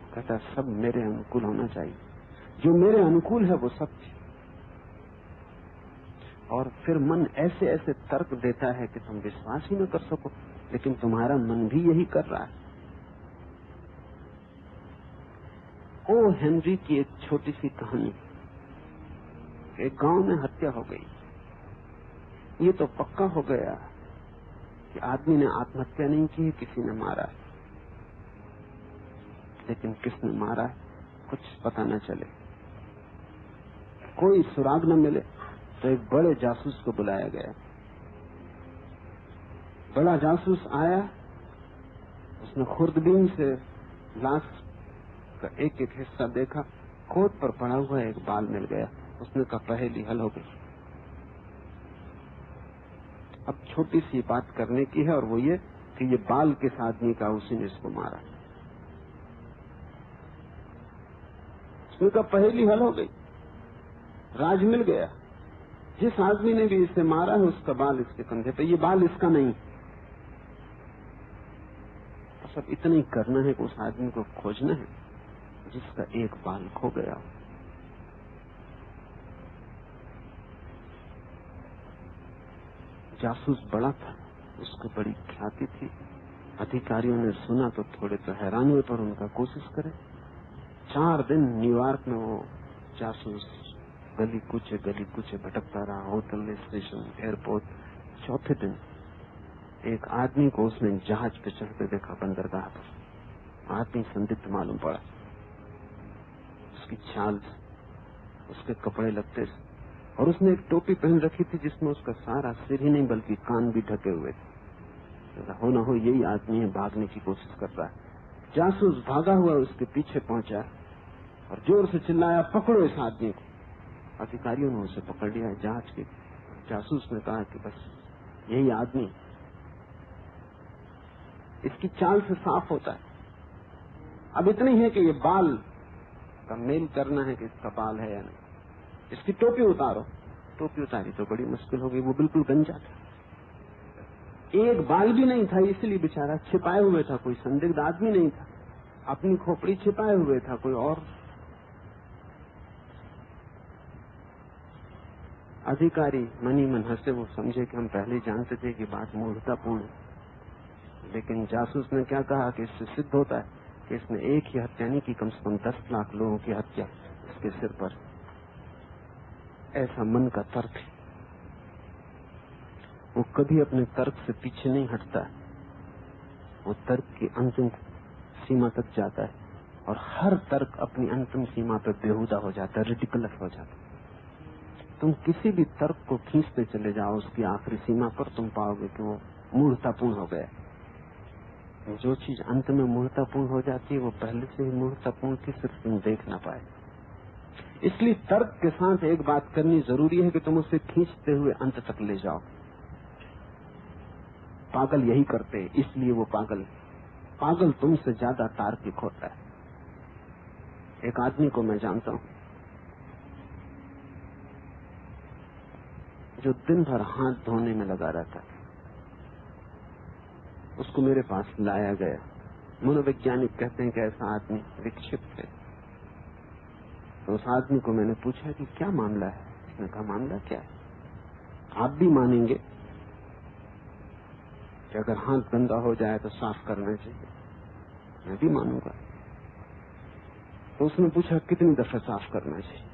कहता है सब मेरे अनुकूल होना चाहिए, जो मेरे अनुकूल है वो सत्य। और फिर मन ऐसे ऐसे तर्क देता है कि तुम विश्वास ही न कर सको, लेकिन तुम्हारा मन भी यही कर रहा है। ओ हेनरी की एक छोटी सी कहानी। एक गांव में हत्या हो गई। ये तो पक्का हो गया कि आदमी ने आत्महत्या नहीं की है, किसी ने मारा है। लेकिन किसने मारा है कुछ पता न चले, कोई सुराग न मिले। तो एक बड़े जासूस को बुलाया गया। बड़ा जासूस आया, उसने खुर्दबीन से लाश का एक एक हिस्सा देखा, खोद पर पड़ा हुआ एक बाल मिल गया। उसने कहा पहेली हल हो गई। अब छोटी सी बात करने की है, और वो ये कि ये बाल किस आदमी का, उसी ने इसको मारा। उसने कहा पहेली हल हो गई, राज मिल गया। जिस आदमी ने भी इसे मारा है उसका बाल इसके कंधे पे, ये बाल इसका नहीं। तो सब इतना ही करना है कि उस आदमी को खोजना है जिसका एक बाल खो गया। जासूस बड़ा था, उसको बड़ी ख्याति थी। अधिकारियों ने सुना तो थोड़े तो हैरान हुए, पर उनका कोशिश करे। 4 दिन न्यूयॉर्क में वो जासूस गली कुचे भटकता रहा, होटल, स्टेशन, एयरपोर्ट। चौथे दिन एक आदमी को उसने जहाज पे चढ़ते देखा बंदरगाह पर। आदमी संदिग्ध मालूम पड़ा, उसकी चाल, उसके कपड़े लगते, और उसने एक टोपी पहन रखी थी जिसमें उसका सारा सिर ही नहीं बल्कि कान भी ढके हुए थे। हो न हो यही आदमी है, भागने की कोशिश कर रहा है। जासूस भागा हुआ उसके पीछे पहुंचा और जोर से चिल्लाया, पकड़ो इस आदमी को। अधिकारियों ने उसे पकड़ लिया जहाज के। जासूस ने कहा कि बस यही आदमी, इसकी चाल से साफ होता है। अब इतनी है कि ये बाल का मेल करना है कि इसका बाल है या नहीं। इसकी टोपी उतारो। टोपी उतारी तो बड़ी मुश्किल हो गई, वो बिल्कुल गंजा था, एक बाल भी नहीं था, इसलिए बेचारा छिपाए हुए था। कोई संदिग्ध आदमी नहीं था, अपनी खोपड़ी छिपाए हुए था कोई और। अधिकारी मनी मन हंसे, वो समझे कि हम पहले ही जानते थे कि बात मूर्खतापूर्ण है। लेकिन जासूस ने क्या कहा कि इससे सिद्ध होता है कि इसने एक ही हत्या नहीं की, कम से कम 10 लाख लोगों की हत्या इसके सिर पर। ऐसा मन का तर्क है, वो कभी अपने तर्क से पीछे नहीं हटता है। वो तर्क की अंतिम सीमा तक जाता है, और हर तर्क अपनी अंतिम सीमा पर बेहुदा हो जाता है, रिडिकुलस हो जाता है। तुम किसी भी तर्क को खींचते चले जाओ, उसकी आखिरी सीमा पर तुम पाओगे कि वो मूर्खतापूर्ण हो गया। जो चीज अंत में मूर्खतापूर्ण हो जाती है वो पहले से ही मूर्खतापूर्ण थी, सिर्फ तुम देख ना पाए। इसलिए तर्क के साथ एक बात करनी जरूरी है कि तुम उसे खींचते हुए अंत तक ले जाओ। पागल यही करते हैं, इसलिए वो पागल तुमसे ज्यादा तार्किक होता है। एक आदमी को मैं जानता हूं जो दिन भर हाथ धोने में लगा रहता है। उसको मेरे पास लाया गया। मनोवैज्ञानिक कहते हैं कि ऐसा आदमी विक्षिप्त है। तो उस आदमी को मैंने पूछा कि क्या मामला है। उसने कहा मामला क्या है, आप भी मानेंगे कि अगर हाथ गंदा हो जाए तो साफ करना चाहिए। मैं भी मानूंगा। तो उसने पूछा कितनी दफे साफ करना चाहिए।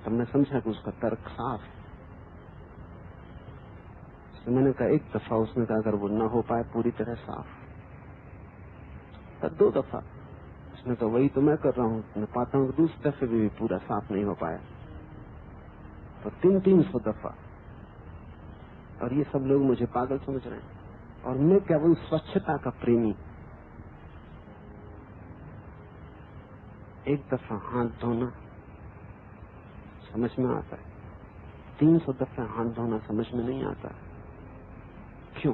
तब मैं समझा कि उसका तर्क साफ है। तो मैंने कहा 1 दफा। उसने कहा अगर वो न हो पाए पूरी तरह साफ, तब 2 दफा। उसने कहा वही तो मैं कर रहा हूँ, मैं पाता हूँ दूसरी दफे भी पूरा साफ नहीं हो पाया। तो 300 दफा। और ये सब लोग मुझे पागल समझ रहे हैं, और मैं केवल स्वच्छता का प्रेमी। 1 दफा हाथ धोना समझ में आता है, 300 दफा हाथ धोना समझ में नहीं आता। क्यों?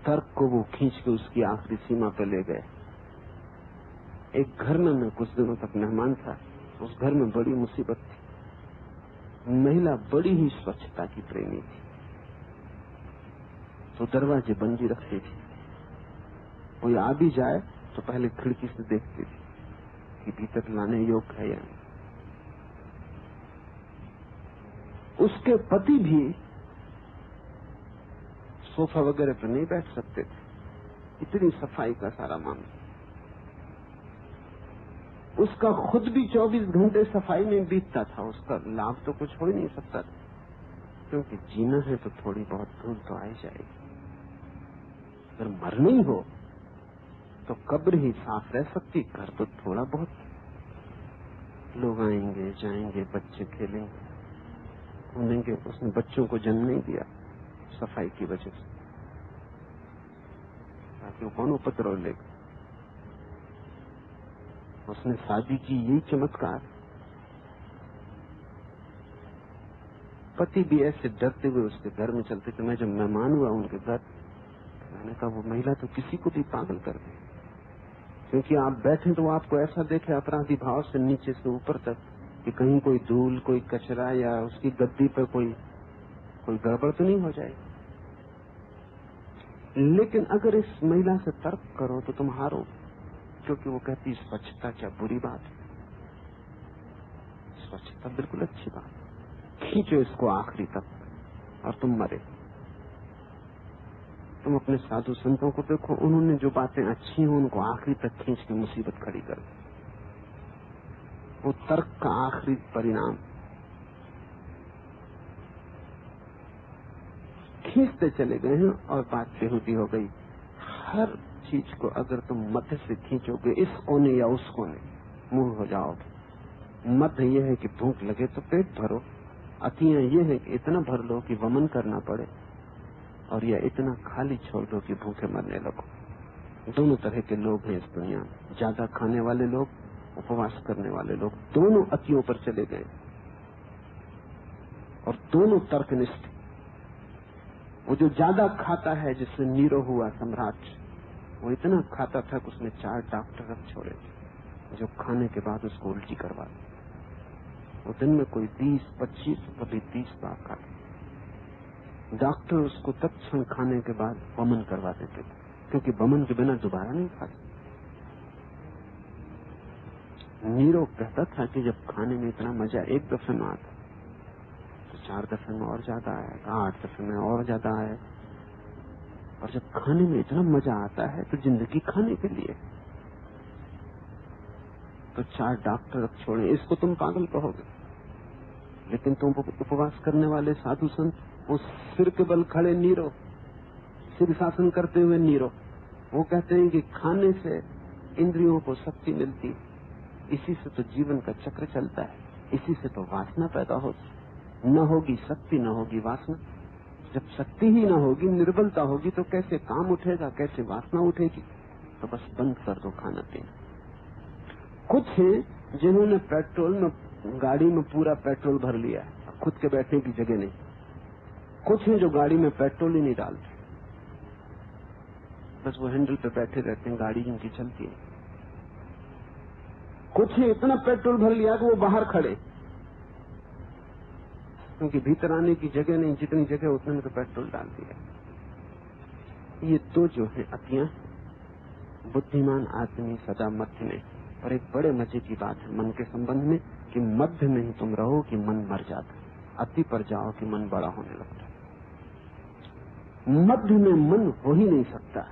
तर्क को वो खींच के उसकी आखिरी सीमा पर ले गए। एक घर में मैं कुछ दिनों तक मेहमान था। उस घर में बड़ी मुसीबत थी। महिला बड़ी ही स्वच्छता की प्रेमी थी, तो दरवाजे बंद ही रखती थी। कोई आ भी जाए तो पहले खिड़की से देखती थी कि भीतर लाने योग्य है या नहीं। उसके पति भी सोफा वगैरह पर नहीं बैठ सकते थे, इतनी सफाई का सारा मामला। उसका खुद भी 24 घंटे सफाई में बीतता था। उसका लाभ तो कुछ हो ही नहीं सकता था, क्योंकि जीना है तो थोड़ी बहुत धूल तो आ ही जाएगी। अगर मरना ही हो तो कब्र ही साफ रह सकती, घर तो थोड़ा बहुत लोग आएंगे जाएंगे, बच्चे खेलेंगे घूमेंगे। उसने बच्चों को जन्म नहीं दिया सफाई की वजह से, ताकि वो कौन उपद्रव लेगा। उसने शादी की, यही चमत्कार। पति भी ऐसे डरते हुए उसके घर में चलते थे। मैं जब मेहमान हुआ उनके घर, मैंने कहा वो महिला तो किसी को भी पागल कर दे, क्योंकि आप बैठे तो आपको ऐसा देखे अपराधी भाव से नीचे से ऊपर तक कि कहीं कोई धूल, कोई कचरा या उसकी गद्दी पर कोई गड़बड़ तो नहीं हो जाए। लेकिन अगर इस महिला से तर्क करो तो तुम हारो, क्योंकि वो कहती स्वच्छता क्या बुरी बात है, स्वच्छता बिल्कुल अच्छी बात है। खींचो इसको आखिरी तक और तुम मरे। तुम अपने साधु संतों को देखो, उन्होंने जो बातें अच्छी हैं उनको आखिरी तक खींच के मुसीबत खड़ी कर दी। वो तर्क का आखिरी परिणाम, खींचते चले गए हैं और बात बेहूदी हो गई। हर चीज को अगर तुम मध्य से खींचोगे, इस कोने या उस कोने, मुंह हो जाओगे। मध्य यह है कि भूख लगे तो पेट भरो, अतियां ये है कि इतना भर लो कि वमन करना पड़े, और या इतना खाली छोड़ दो कि भूखे मरने लगो। दोनों तरह के लोग हैं इस दुनिया में, ज्यादा खाने वाले लोग, उपवास करने वाले लोग, दोनों अतियों पर चले गए और दोनों तर्कनिष्ठ। वो जो ज्यादा खाता है, जिससे नीरो हुआ सम्राट, वो इतना खाता था कि उसने 4 डॉक्टर रख छोड़े थे जो खाने के बाद उसको उल्टी करवा दी। वो दिन में कोई 20, 25, कभी 30 बार खाता। डॉक्टर उसको तत्क्षण खाने के बाद वमन करवा देते थे, क्योंकि वमन के बिना दोबारा नहीं खाता। नीरो कहता था कि जब खाने में इतना मजा एक दफे में आता तो 4 दफे में और ज्यादा आएगा, 8 दफे में और ज्यादा आएगा, और जब खाने में इतना मजा आता है तो जिंदगी खाने के लिए। तो 4 डॉक्टर अब छोड़े। इसको तुम पागल कहोगे, लेकिन तुम उपवास करने वाले साधु संत, वो सिर के बल खड़े नीरो, सिर शासन करते हुए नीरो, वो कहते हैं कि खाने से इंद्रियों को शक्ति मिलती, इसी से तो जीवन का चक्र चलता है, इसी से तो वासना पैदा होती। न होगी शक्ति, न होगी वासना। जब शक्ति ही न होगी, निर्बलता होगी, तो कैसे काम उठेगा, कैसे वासना उठेगी? तो बस बंद कर दो खाना पीना। कुछ हैं जिन्होंने पेट्रोल में, गाड़ी में पूरा पेट्रोल भर लिया है, खुद के बैठने की जगह नहीं। कुछ हैं जो गाड़ी में पेट्रोल ही नहीं डालते, बस वो हैंडल पे बैठे रहते हैं, गाड़ी जिनकी चलती है। कुछ हैं इतना पेट्रोल भर लिया कि वो बाहर खड़े, क्योंकि भीतर आने की जगह नहीं, जितनी जगह उतने में तो पेट्रोल डाल दिया। ये दो जो है अतियां, बुद्धिमान आदमी सदा मध्य में। और एक बड़े मजे की बात है मन के संबंध में कि मध्य में ही तुम रहो कि मन मर जाता, अति पर जाओ कि मन बड़ा होने लगता। मध्य में मन हो ही नहीं सकता।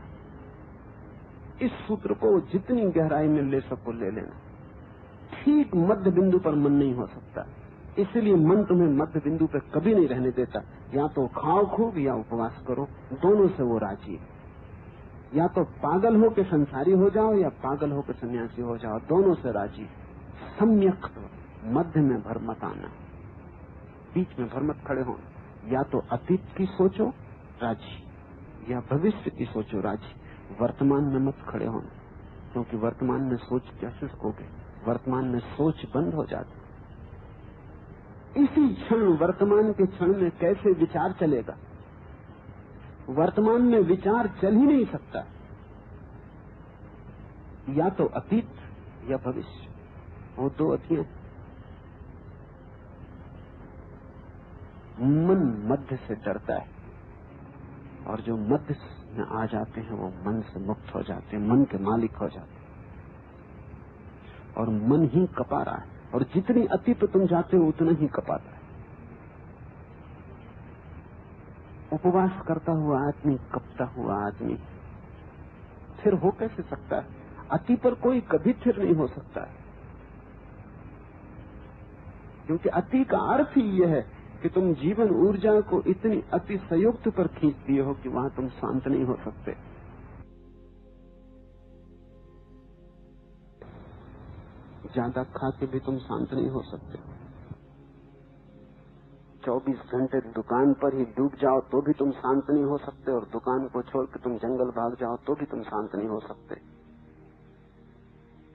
इस सूत्र को जितनी गहराई में ले सको ले लेना, ठीक मध्य बिंदु पर मन नहीं हो सकता। इसलिए मन तुम्हें मध्य बिंदु पर कभी नहीं रहने देता। या तो खाओ खूब या उपवास करो, दोनों से वो राजी है। या तो पागल हो के संसारी हो जाओ या पागल हो के सन्यासी हो जाओ, दोनों से राजी। सम्यक मध्य में भर मत आना, बीच में भर मत खड़े होना। या तो अतीत की सोचो राजी, या भविष्य की सोचो राजी। वर्तमान में मत खड़े होना, क्योंकि वर्तमान में सोच कैसे सकोगे? वर्तमान में सोच बंद हो जाती। इसी क्षण, वर्तमान के क्षण में कैसे विचार चलेगा? वर्तमान में विचार चल ही नहीं सकता। या तो अतीत या भविष्य, वो दो अतियां। मन मध्य से डरता है, और जो मध्य में आ जाते हैं वो मन से मुक्त हो जाते हैं, मन के मालिक हो जाते हैं। और मन ही कपा रहा है, और जितनी अति पे तुम जाते हो उतना ही कपाता है। उपवास करता हुआ आदमी, कपता हुआ आदमी फिर हो कैसे सकता है? अति पर कोई कभी थिर नहीं हो सकता है, क्योंकि अति का अर्थ ही यह है कि तुम जीवन ऊर्जा को इतनी अति संयुक्त पर खींच दिए हो कि वहां तुम शांत नहीं हो सकते। ज्यादा खा के भी तुम शांत नहीं हो सकते। 24 घंटे दुकान पर ही डूब जाओ तो भी तुम शांत नहीं हो सकते, और दुकान को छोड़ के तुम जंगल भाग जाओ तो भी तुम शांत नहीं हो सकते।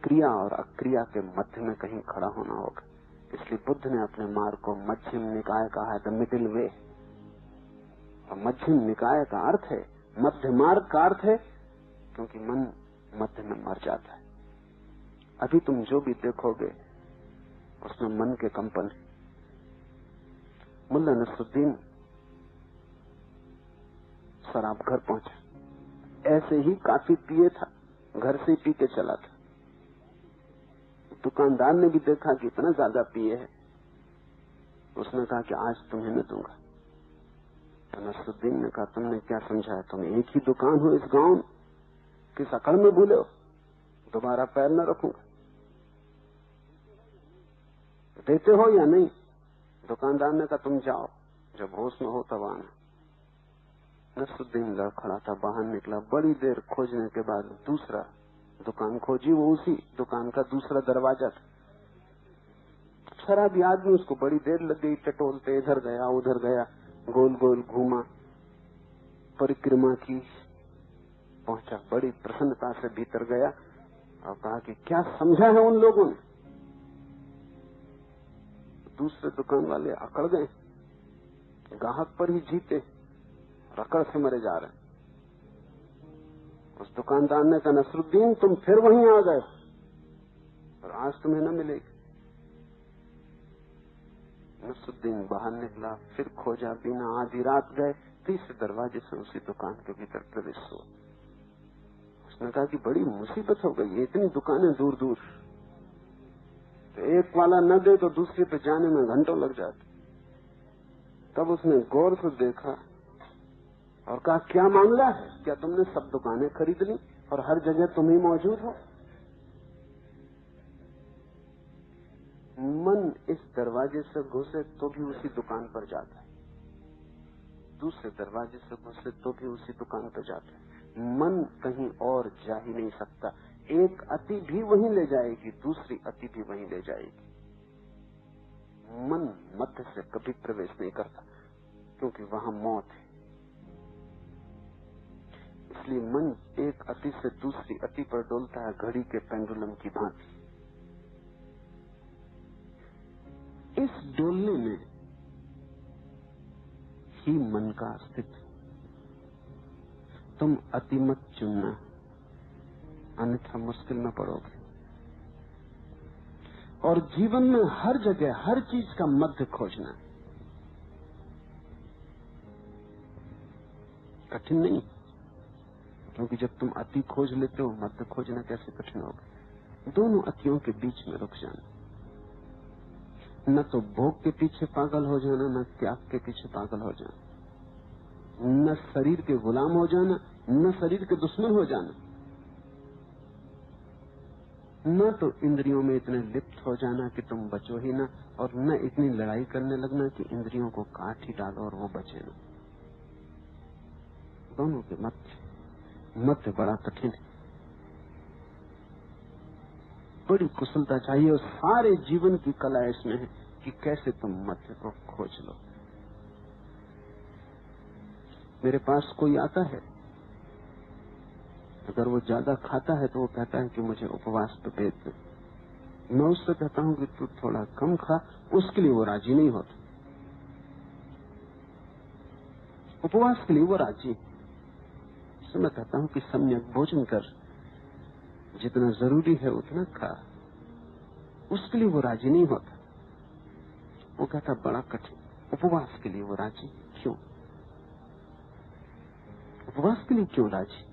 क्रिया और अक्रिया के मध्य में कहीं खड़ा होना होगा। इसलिए बुद्ध ने अपने मार्ग को मध्यम निकाय कहा है, द मिडिल वे। और मध्यम निकाय का अर्थ है, मध्य मार्ग का अर्थ है, क्योंकि मन मध्य में मर जाता है। अभी तुम जो भी देखोगे उसमें मन के कंपन है। मुल्ला नसरुद्दीन शराब घर पहुंचा, ऐसे ही काफी पिए था, घर से पी के चला था। दुकानदार ने भी देखा कि इतना ज्यादा पिए है, उसने कहा कि आज तुम्हें न दूंगा। तो नसरुद्दीन ने कहा, तुमने क्या समझा है? तुम एक ही दुकान हो इस गांव में, किस अकड़ में भूले हो? दोबारा पैर न रखूंगा। देते हो या नहीं? दुकानदार ने कहा, तुम जाओ, जब होश में हो तब आना। नसरुद्दीन लड़खड़ा था, बाहर निकला। बड़ी देर खोजने के बाद दूसरा दुकान खोजी, वो उसी दुकान का दूसरा दरवाजा था। शराबी आदमी, उसको बड़ी देर लग गई टटोलते, इधर गया उधर गया, गोल गोल घूमा, परिक्रमा की, पहुंचा। बड़ी प्रसन्नता से भीतर गया और कहा कि क्या समझा है उन लोगों ने? दूसरे दुकान वाले अकड़ गए, ग्राहक पर ही जीते, अकड़ से मरे जा रहे। उस दुकानदार ने कहा, नसरुद्दीन तुम फिर वहीं आ गए और आज तुम्हें न मिलेगी। नसरुद्दीन बाहर निकला, फिर खोजा, बिना आधी रात गए, तीसरे दरवाजे से उसी दुकान के भीतर प्रवेश हुआ। उसने कहा कि बड़ी मुसीबत हो गई, इतनी दुकानें दूर दूर, तो एक वाला न दे तो दूसरे पे जाने में घंटों लग जाते। तब उसने गौर से देखा और कहा, क्या मामला है? क्या तुमने सब दुकानें खरीद ली और हर जगह तुम ही मौजूद हो? मन इस दरवाजे से घुसे तो भी उसी दुकान पर जाता है, दूसरे दरवाजे से घुसे तो भी उसी दुकान पर जाता है। मन कहीं और जा ही नहीं सकता। एक अति भी वहीं ले जाएगी, दूसरी अति भी वहीं ले जाएगी। मन मध्य से कभी प्रवेश नहीं करता, क्योंकि वहां मौत है। इसलिए मन एक अति से दूसरी अति पर डोलता है, घड़ी के पेंडुलम की भांति। इस डोलने में ही मन का अस्तित्व। तुम अति मत चुनना, अन्यथा मुश्किल में पड़ोगे। और जीवन में हर जगह हर चीज का मध्य खोजना कठिन नहीं, क्योंकि जब तुम अति खोज लेते हो, मध्य खोजना कैसे कठिन होगा? दोनों अतियों के बीच में रुक जाना। न तो भोग के पीछे पागल हो जाना, न त्याग के पीछे पागल हो जाना, न शरीर के गुलाम हो जाना, न शरीर के दुश्मन हो जाना, न तो इंद्रियों में इतने लिप्त हो जाना कि तुम बचो ही ना, और न इतनी लड़ाई करने लगना कि इंद्रियों को काट ही डालो और वो बचे ना। दोनों के मध्य बड़ा कठिन है, बड़ी कुशलता चाहिए, और सारे जीवन की कला इसमें है कि कैसे तुम मध्य को खोज लो। मेरे पास कोई आता है, अगर वो ज्यादा खाता है तो वो कहता है कि मुझे उपवास पे भेज दे। मैं उससे कहता हूं कि तू थोड़ा कम खा, उसके लिए वो राजी नहीं होता। उपवास के लिए वो राजी, तो मैं कहता हूं कि सम्यक भोजन कर, जितना जरूरी है उतना खा, उसके लिए वो राजी नहीं होता। वो कहता बड़ा कठिन। उपवास के लिए वो राजी क्यों? उपवास के लिए क्यों राजी?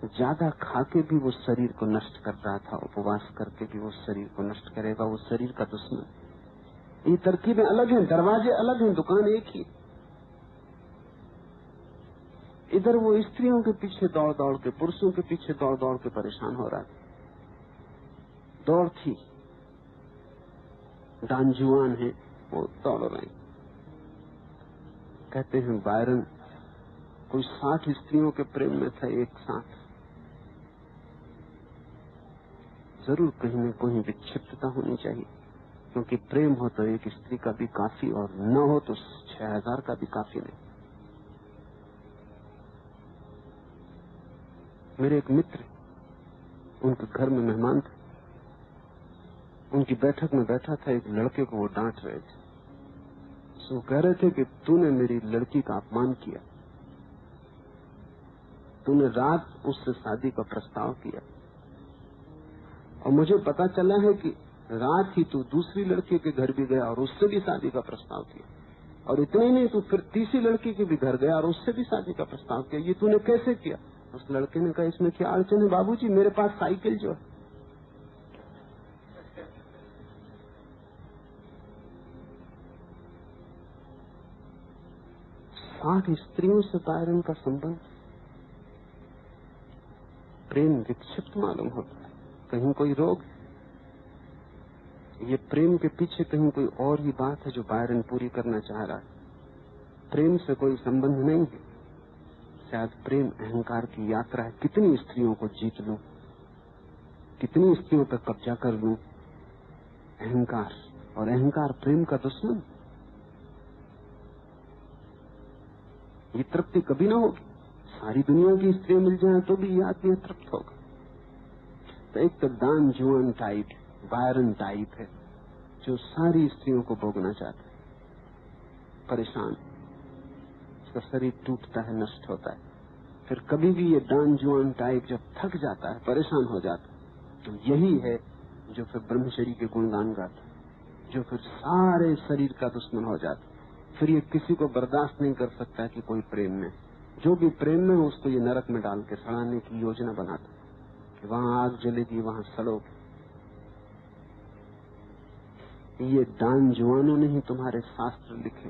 ज्यादा खा के भी वो शरीर को नष्ट कर रहा था, उपवास करके भी वो शरीर को नष्ट करेगा, वो शरीर का दुश्मन। ये तरकीबें अलग हैं, दरवाजे अलग हैं, दुकान एक ही। इधर वो स्त्रियों के पीछे दौड़ दौड़ के, पुरुषों के पीछे दौड़ दौड़ के परेशान हो रहा था। दौड़ थी, डांजुआन है, वो दौड़ रहे। कहते हैं बायरन कोई 60 स्त्रियों के प्रेम में था एक साथ। जरूर कहीं न कहीं विक्षिप्तता होनी चाहिए, क्योंकि प्रेम हो तो एक स्त्री का भी काफी, और न हो तो 6000 का भी काफी नहीं। मेरे एक मित्र उनके घर में मेहमान थे, उनकी बैठक में बैठा था, एक लड़के को वो डांट रहे थे। वो कह रहे थे कि तूने मेरी लड़की का अपमान किया, तूने रात उससे शादी का प्रस्ताव किया, और मुझे पता चला है कि रात ही तू दूसरी लड़की के घर भी गया और उससे भी शादी का प्रस्ताव किया, और इतना ही नहीं, तू फिर तीसरी लड़की के भी घर गया और उससे भी शादी का प्रस्ताव किया। ये तूने कैसे किया? उस लड़के ने कहा, इसमें क्या अड़चन है बाबूजी, मेरे पास साइकिल जो है। आठ स्त्रियों से बायरन का संबंध प्रेम विक्षिप्त मालूम होता है, कहीं कोई रोग। ये प्रेम के पीछे कहीं कोई और ही बात है जो बायरन पूरी करना चाह रहा है। प्रेम से कोई संबंध नहीं है। शायद प्रेम अहंकार की यात्रा है। कितनी स्त्रियों को जीत लूं, कितनी स्त्रियों पर कब्जा कर लूं। अहंकार, और अहंकार प्रेम का दुश्मन। ये तृप्ति कभी ना होगी। सारी दुनिया की स्त्रियां मिल जाएं तो भी ये आदमी तृप्त होगा। तो एक तो डॉन जुआन टाइप, बायरन टाइप है जो सारी स्त्रियों को भोगना चाहता है, परेशान, उसका शरीर टूटता है, नष्ट होता है। फिर कभी भी ये डॉन जुआन टाइप जब थक जाता है, परेशान हो जाता है, तो यही है जो फिर ब्रह्मचर्य के गुणगान गाता है, जो फिर सारे शरीर का दुश्मन हो जाता है। फिर ये किसी को बर्दाश्त नहीं कर सकता कि कोई प्रेम में, जो भी प्रेम में हो उसको ये नरक में डाल के सड़ाने की योजना बनाता कि वहां आग जलेगी, वहां सड़ोगे। ये दान जुआनों ने ही तुम्हारे शास्त्र लिखे।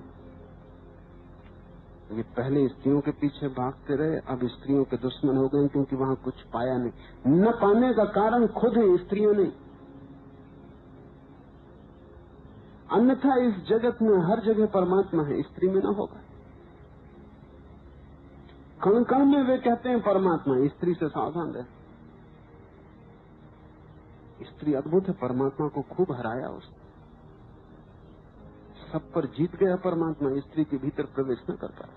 ये पहले स्त्रियों के पीछे भागते रहे, अब स्त्रियों के दुश्मन हो गए क्योंकि वहां कुछ पाया नहीं। न पाने का कारण खुद है, स्त्रियों ने। अन्यथा इस जगत में हर जगह परमात्मा है, स्त्री में न होगा। कण कण में वे कहते हैं परमात्मा, स्त्री से सावधान रहे। स्त्री अद्भुत है, परमात्मा को खूब हराया उसने, सब पर जीत गया परमात्मा, स्त्री के भीतर प्रवेश न कर पाया।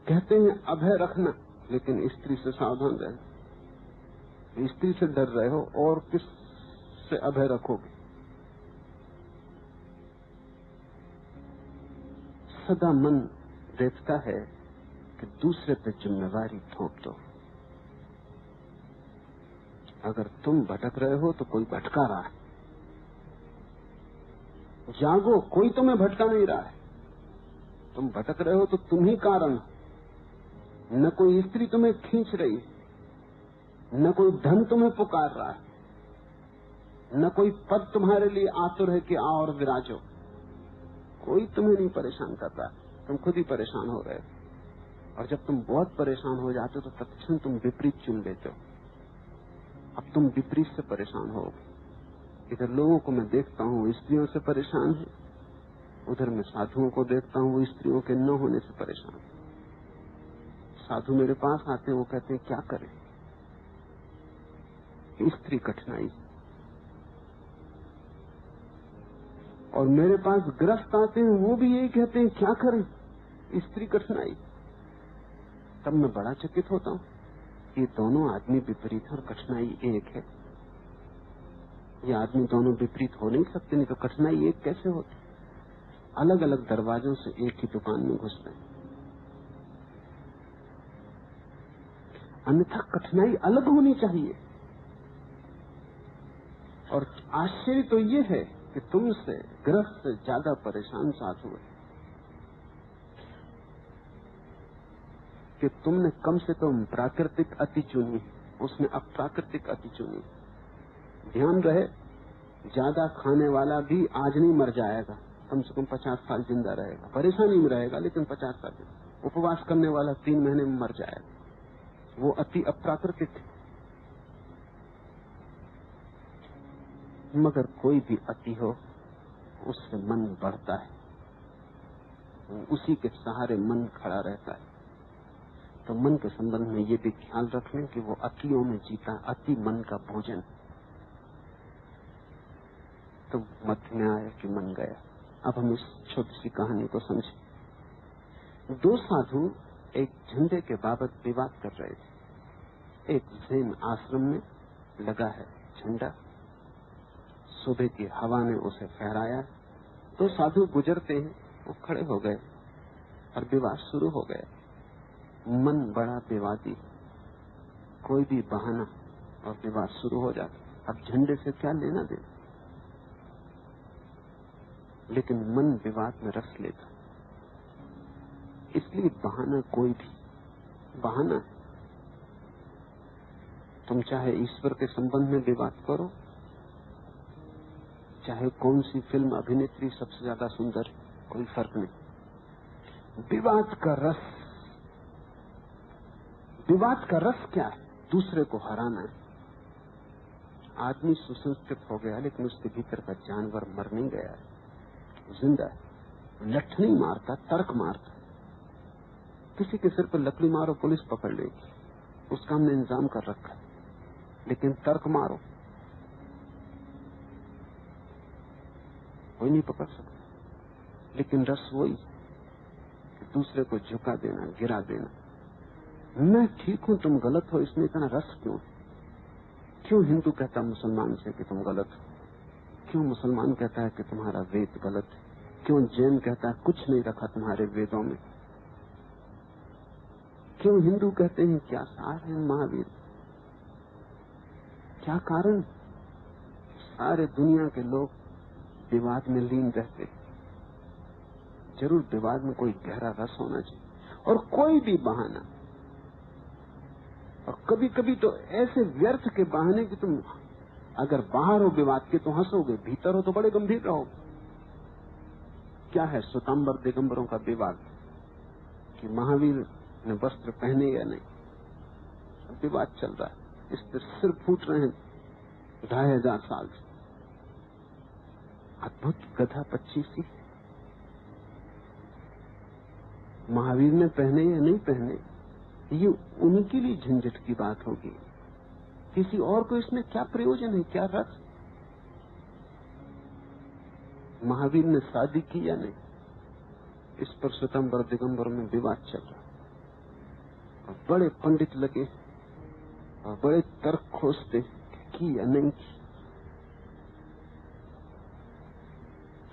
कहते हैं अभय रखना, लेकिन स्त्री से सावधान रहे। स्त्री से डर रहे हो और किस से अभय रखोगे? सदा मन देखता है कि दूसरे पे जिम्मेवारी थोप दो। अगर तुम भटक रहे हो तो कोई भटका रहा है। जागो, कोई तुम्हें भटका नहीं रहा है। तुम भटक रहे हो तो तुम ही कारण हो। न कोई स्त्री तुम्हें खींच रही है, न कोई धन तुम्हें पुकार रहा है, न कोई पद तुम्हारे लिए आतुर है कि आओ और विराजो। कोई तुम्हें नहीं परेशान करता, तुम खुद ही परेशान हो रहे हो। और जब तुम बहुत परेशान हो जाते हो तो तत्क्षण तुम विपरीत चुन लेते हो। अब तुम विपरीत से परेशान हो। इधर लोगों को मैं देखता हूँ स्त्रियों से परेशान है, उधर मैं साधुओं को देखता हूँ वो स्त्रियों के न होने से परेशान। साधु मेरे पास आते हैं, वो कहते हैं क्या करें, स्त्री कठिनाई। और मेरे पास ग्रस्त आते हैं, वो भी यही कहते हैं क्या करें, स्त्री कठिनाई। तब मैं बड़ा चकित होता हूँ, ये दोनों आदमी विपरीत है और कठिनाई एक है। ये आदमी दोनों विपरीत हो नहीं सकते, नहीं तो कठिनाई एक कैसे होती? अलग अलग दरवाजों से एक ही दुकान में घुस रहे। अन्यथा कठिनाई अलग होनी चाहिए। और आश्चर्य तो ये है कि तुमसे ग्रस्त से ज्यादा परेशान साधु है कि तुमने कम से कम प्राकृतिक अति चुनी, उसने अप्राकृतिक अति चुनी। ध्यान रहे, ज्यादा खाने वाला भी आज नहीं मर जाएगा, कम से कम 50 साल जिंदा रहेगा, परेशानी में रहेगा लेकिन 50 साल। उपवास करने वाला 3 महीने में मर जाएगा, वो अति अप्राकृतिक। मगर कोई भी अति हो उससे मन बढ़ता है, उसी के सहारे मन खड़ा रहता है। तो मन के संबंध में ये भी ख्याल रख लें कि वो अतियों में जीता, अति मन का भोजन। तो मध्य में आया कि मन गया। अब हम इस छोटी सी कहानी को समझें। 2 साधु एक झंडे के बाबत विवाद कर रहे थे, एक जैन आश्रम में लगा है झंडा, सुबह की हवा ने उसे फहराया। तो साधु गुजरते हैं, वो खड़े हो गए और विवाद शुरू हो गया। मन बड़ा विवादी, कोई भी बहाना और विवाद शुरू हो जाता। अब झंडे से क्या लेना देना, लेकिन मन विवाद में रस लेता। इसलिए बहाना कोई भी बहाना, तुम चाहे ईश्वर के संबंध में विवाद करो, चाहे कौन सी फिल्म अभिनेत्री सबसे ज्यादा सुंदर, कोई फर्क नहीं। विवाद का रस, विवाद का रस क्या है? दूसरे को हराना है। आदमी सुसंस्कृत हो गया, लेकिन उसके भीतर का जानवर मर नहीं गया है, जिंदा है। लठ नहीं मारता, तर्क मारता। किसी के सिर पर लकड़ी मारो, पुलिस पकड़ लेगी, उसका हमने इंतजाम कर रखा है। लेकिन तर्क मारो, कोई नहीं पकड़ सकता। लेकिन रस वही कि दूसरे को झुका देना, गिरा देना। मैं ठीक हूं, तुम गलत हो, इसमें इतना रस क्यों? क्यों हिंदू कहता मुसलमान से कि तुम गलत हो? क्यों मुसलमान कहता है कि तुम्हारा वेद गलत है? क्यों जैन कहता है कुछ नहीं रखा तुम्हारे वेदों में? क्यों हिंदू कहते हैं क्या सार है महावीर? क्या कारण? सारे दुनिया के लोग विवाद में लीन रहते। जरूर विवाद में कोई गहरा रस होना चाहिए। और कोई भी बहाना, और कभी कभी तो ऐसे व्यर्थ के बहाने कि तुम अगर बाहर हो विवाद के तो हंसोगे, भीतर हो तो बड़े गंभीर रहो। क्या है श्वेतांबर दिगंबरों का विवाद कि महावीर ने वस्त्र पहने या नहीं? विवाद चल रहा है, इस पर सिर फूट रहे हैं 2500 साल से। अद्भुत गधा 25 महावीर ने पहने या नहीं पहने, ये उन्हीं के लिए झंझट की बात होगी। किसी और को इसमें क्या प्रयोजन है, क्या रस? महावीर ने शादी की या नहीं, इस पर श्वेतांबर दिगंबर में विवाद चल रहा। और बड़े पंडित लगे और बड़े तर्क खोजते की या नहीं की।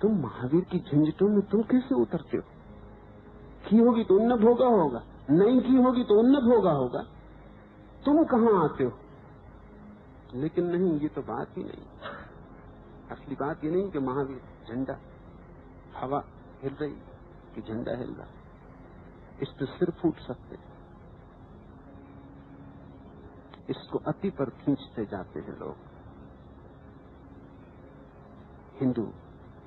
तुम महावीर की झंझटों में तुम कैसे उतरते हो? की होगी तो उन्नत भोगा होगा, नहीं की होगी तो उन्नत भोगा होगा। तुम कहां आते हो? लेकिन नहीं, ये तो बात ही नहीं। असली बात ये नहीं कि महावीर झंडा, हवा हिल रही कि झंडा हिल रहा, इस पर सिर फूट सकते। इसको अति पर खींचते जाते हैं लोग। हिंदू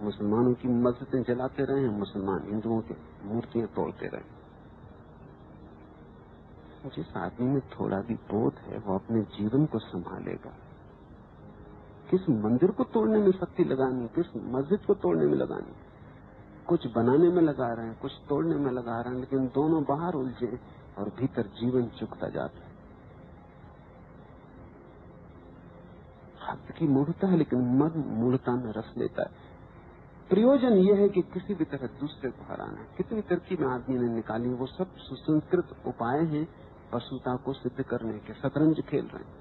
मुसलमानों की मस्जिदें जलाते रहे, मुसलमान हिंदुओं की मूर्तियां तोड़ते रहे। जिस आदमी में थोड़ा भी बोध है वो अपने जीवन को संभालेगा। किस मंदिर को तोड़ने में शक्ति लगानी, किस मस्जिद को तोड़ने में लगानी? कुछ बनाने में लगा रहे हैं, कुछ तोड़ने में लगा रहे हैं, लेकिन दोनों बाहर उलझे और भीतर जीवन चुकता जाता है। हाथ की मूर्खता है, लेकिन मन मूर्खता में रस लेता है। प्रयोजन यह है कि किसी भी तरह दूसरे को हराना है। कितनी तरकीबें आदमी ने निकाली, वो सब सुसंस्कृत उपाय हैं पशुता को सिद्ध करने के। शतरंज खेल रहे हैं।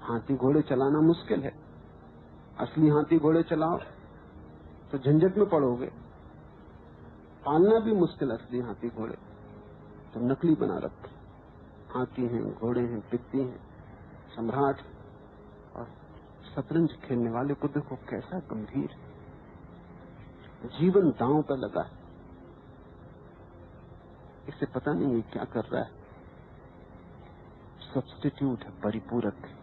हाथी घोड़े चलाना मुश्किल है। असली हाथी घोड़े चलाओ तो झंझट में पड़ोगे। पालना भी मुश्किल, असली हाथी घोड़े तो नकली बना रखे। हाथी हैं, घोड़े हैं, पित्ती हैं, सम्राट। और शतरंज खेलने वाले को देखो कैसा गंभीर, जीवन दांव पर लगा है। इसे पता नहीं है क्या कर रहा है। सब्स्टिट्यूट है, परिपूरक है।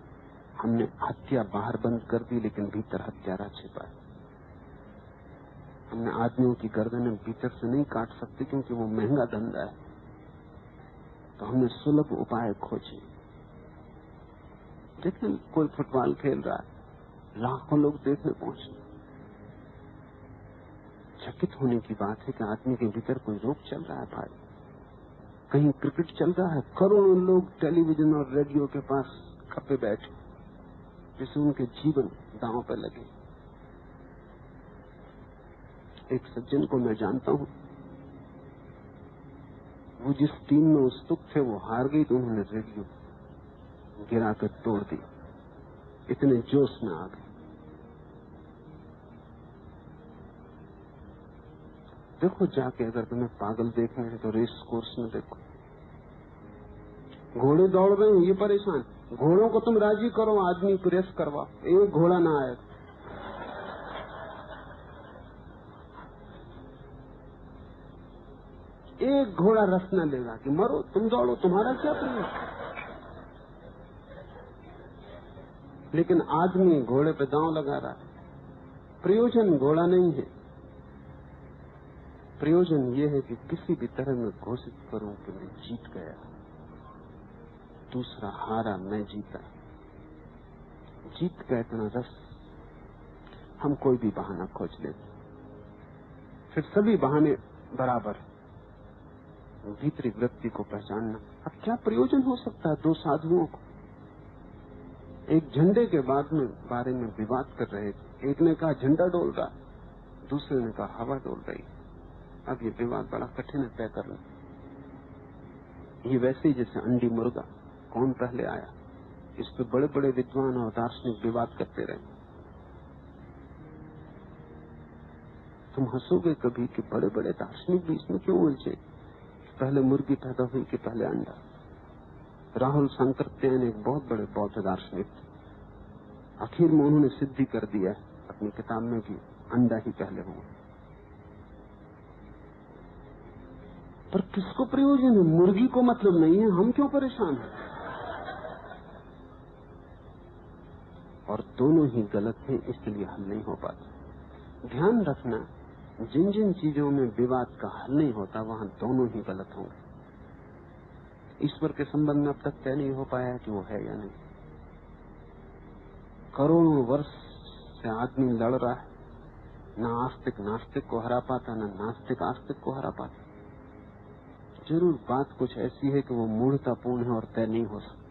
हमने हत्या बाहर बंद कर दी, लेकिन भीतर हत्यारा छिपा है। हमने आदमियों की गर्दनें भीतर से नहीं काट सकते क्योंकि वो महंगा धंधा है, तो हमने सुलभ उपाय खोजे। देखिए कोई फुटबॉल खेल रहा है, लाखों लोग देखने पहुंचे। चकित होने की बात है कि आदमी के भीतर कोई रोग चल रहा है भाई। कहीं क्रिकेट चल रहा है, करोड़ों लोग टेलीविजन और रेडियो के पास खपे बैठे, जिससे उनके जीवन दांव पर लगे। एक सज्जन को मैं जानता हूं, वो जिस टीम में उत्सुक थे वो हार गई, तो उन्होंने रेडियो गिराकर तोड़ दी। इतने जोश में आ गए। देखो जाके, अगर तुम्हें पागल देखना है तो रेस कोर्स में देखो, घोड़े दौड़ रहे हैं, ये परेशान। घोड़ों को तुम राजी करो, आदमी को रेस करवाओ, एक घोड़ा ना आएगा। एक घोड़ा रस न लेगा कि मरो, तुम दौड़ो, तुम्हारा क्या प्रयोजन। लेकिन आदमी घोड़े पे दांव लगा रहा है। प्रयोजन घोड़ा नहीं है, प्रयोजन ये है कि किसी भी तरह मैं घोषित करूं कि मैं जीत गया, दूसरा हारा, मैं जीता। जीत का इतना रस, हम कोई भी बहाना खोज लेते, फिर सभी बहाने बराबर। भीतरी वृत्ति को पहचानना। अब क्या प्रयोजन हो सकता है दो साधुओं को? एक झंडे के बारे में विवाद कर रहे थे। एक ने कहा झंडा डोल रहा, दूसरे ने कहा हवा डोल रही। अब ये विवाद बड़ा कठिन है तय करना। ये वैसे ही जैसे अंडी मुर्गा, कौन पहले आया, इस पे बड़े बड़े विद्वान और दार्शनिक विवाद करते रहे। तुम हंसोगे कभी कि बड़े बड़े दार्शनिक भी इसमें क्यों उलझे, पहले मुर्गी पैदा हुई कि पहले अंडा। राहुल शंकरत्ययन एक बहुत बड़े बौद्ध दार्शनिक थे, आखिर में उन्होंने सिद्धि कर दिया अपनी किताब में कि अंडा ही पहले हुआ। पर किसको प्रयोजन है? मुर्गी को मतलब नहीं है, हम क्यों परेशान हैं? और दोनों ही गलत हैं, इसलिए हल नहीं हो पाता। ध्यान रखना, जिन जिन चीजों में विवाद का हल नहीं होता वहां दोनों ही गलत होंगे। ईश्वर के संबंध में अब तक तय नहीं हो पाया कि वो है या नहीं। करोड़ों वर्ष से आदमी लड़ रहा है, ना आस्तिक नास्तिक को हरा पाता, ना नास्तिक आस्तिक को हरा पाता। जरूर बात कुछ ऐसी है कि वो मूढ़तापूर्ण है और तय नहीं हो सकती।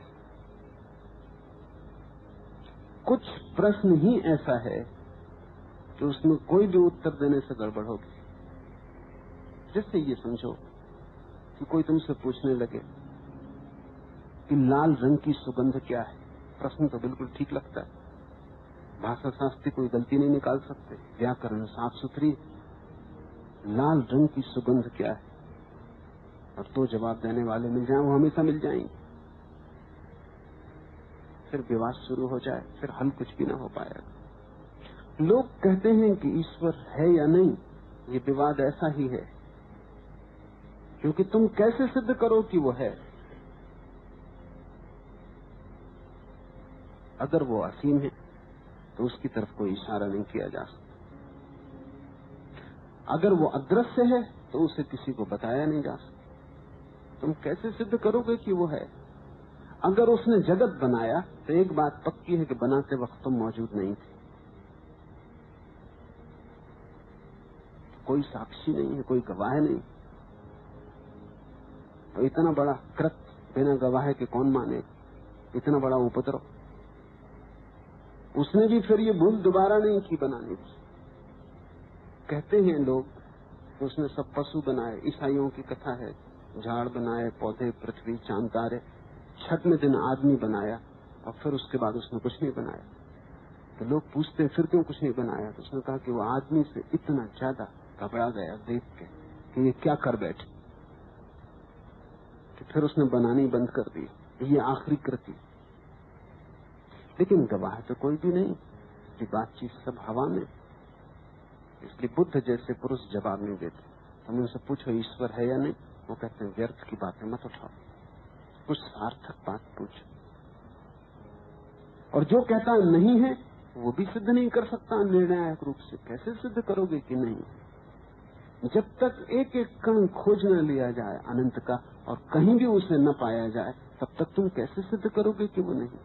कुछ प्रश्न ही ऐसा है कि उसमें कोई भी उत्तर देने से गड़बड़ होगी। जैसे ये समझो कि कोई तुमसे पूछने लगे कि लाल रंग की सुगंध क्या है। प्रश्न तो बिल्कुल ठीक लगता है, भाषा शास्त्री कोई गलती नहीं निकाल सकते, व्याकरण साफ सुथरी। लाल रंग की सुगंध क्या है, और तो जवाब देने वाले मिल जाए वो हमेशा मिल जाएंगे। फिर विवाद शुरू हो जाए, फिर हल कुछ भी ना हो पाएगा। लोग कहते हैं कि ईश्वर है या नहीं, ये विवाद ऐसा ही है क्योंकि तुम कैसे सिद्ध करो कि वो है। अगर वो असीम है तो उसकी तरफ कोई इशारा नहीं किया जा सकता। अगर वो अदृश्य है तो उसे किसी को बताया नहीं जा सकता। तुम कैसे सिद्ध करोगे कि वो है? अगर उसने जगत बनाया तो एक बात पक्की है कि बनाते वक्त तुम मौजूद नहीं थे। कोई साक्षी नहीं है, कोई गवाह नहीं, तो इतना बड़ा कृत्य बिना गवाह के कौन मानेगा? इतना बड़ा उपद्रव। उसने भी फिर ये भूल दोबारा नहीं की बनाने की। कहते हैं लोग कि उसने सब पशु बनाए। ईसाइयों की कथा है, झाड़ बनाए, पौधे, पृथ्वी, चांद, तारे। छठवें दिन आदमी बनाया और फिर उसके बाद उसने कुछ नहीं बनाया। तो लोग पूछते हैं फिर क्यों कुछ नहीं बनाया? तो उसने कहा कि वो आदमी से इतना ज्यादा घबरा गया देख के कि ये क्या कर बैठे, कि फिर उसने बनानी बंद कर दी। ये आखिरी कृति। लेकिन गवाह तो कोई भी नहीं, कि बातचीत सब हवा में। इसलिए बुद्ध जैसे पुरुष जवाब नहीं देते। हम उनसे पूछो ईश्वर है या नहीं, वो कहते हैं व्यर्थ की बातें मत उठाओ, कुछ सार्थक बात पूछो। और जो कहता है नहीं है वो भी सिद्ध नहीं कर सकता निर्णायक रूप से। कैसे सिद्ध करोगे कि नहीं? जब तक एक एक कण खोज न लिया जाए अनंत का और कहीं भी उसे न पाया जाए, तब तक तुम कैसे सिद्ध करोगे कि वो नहीं?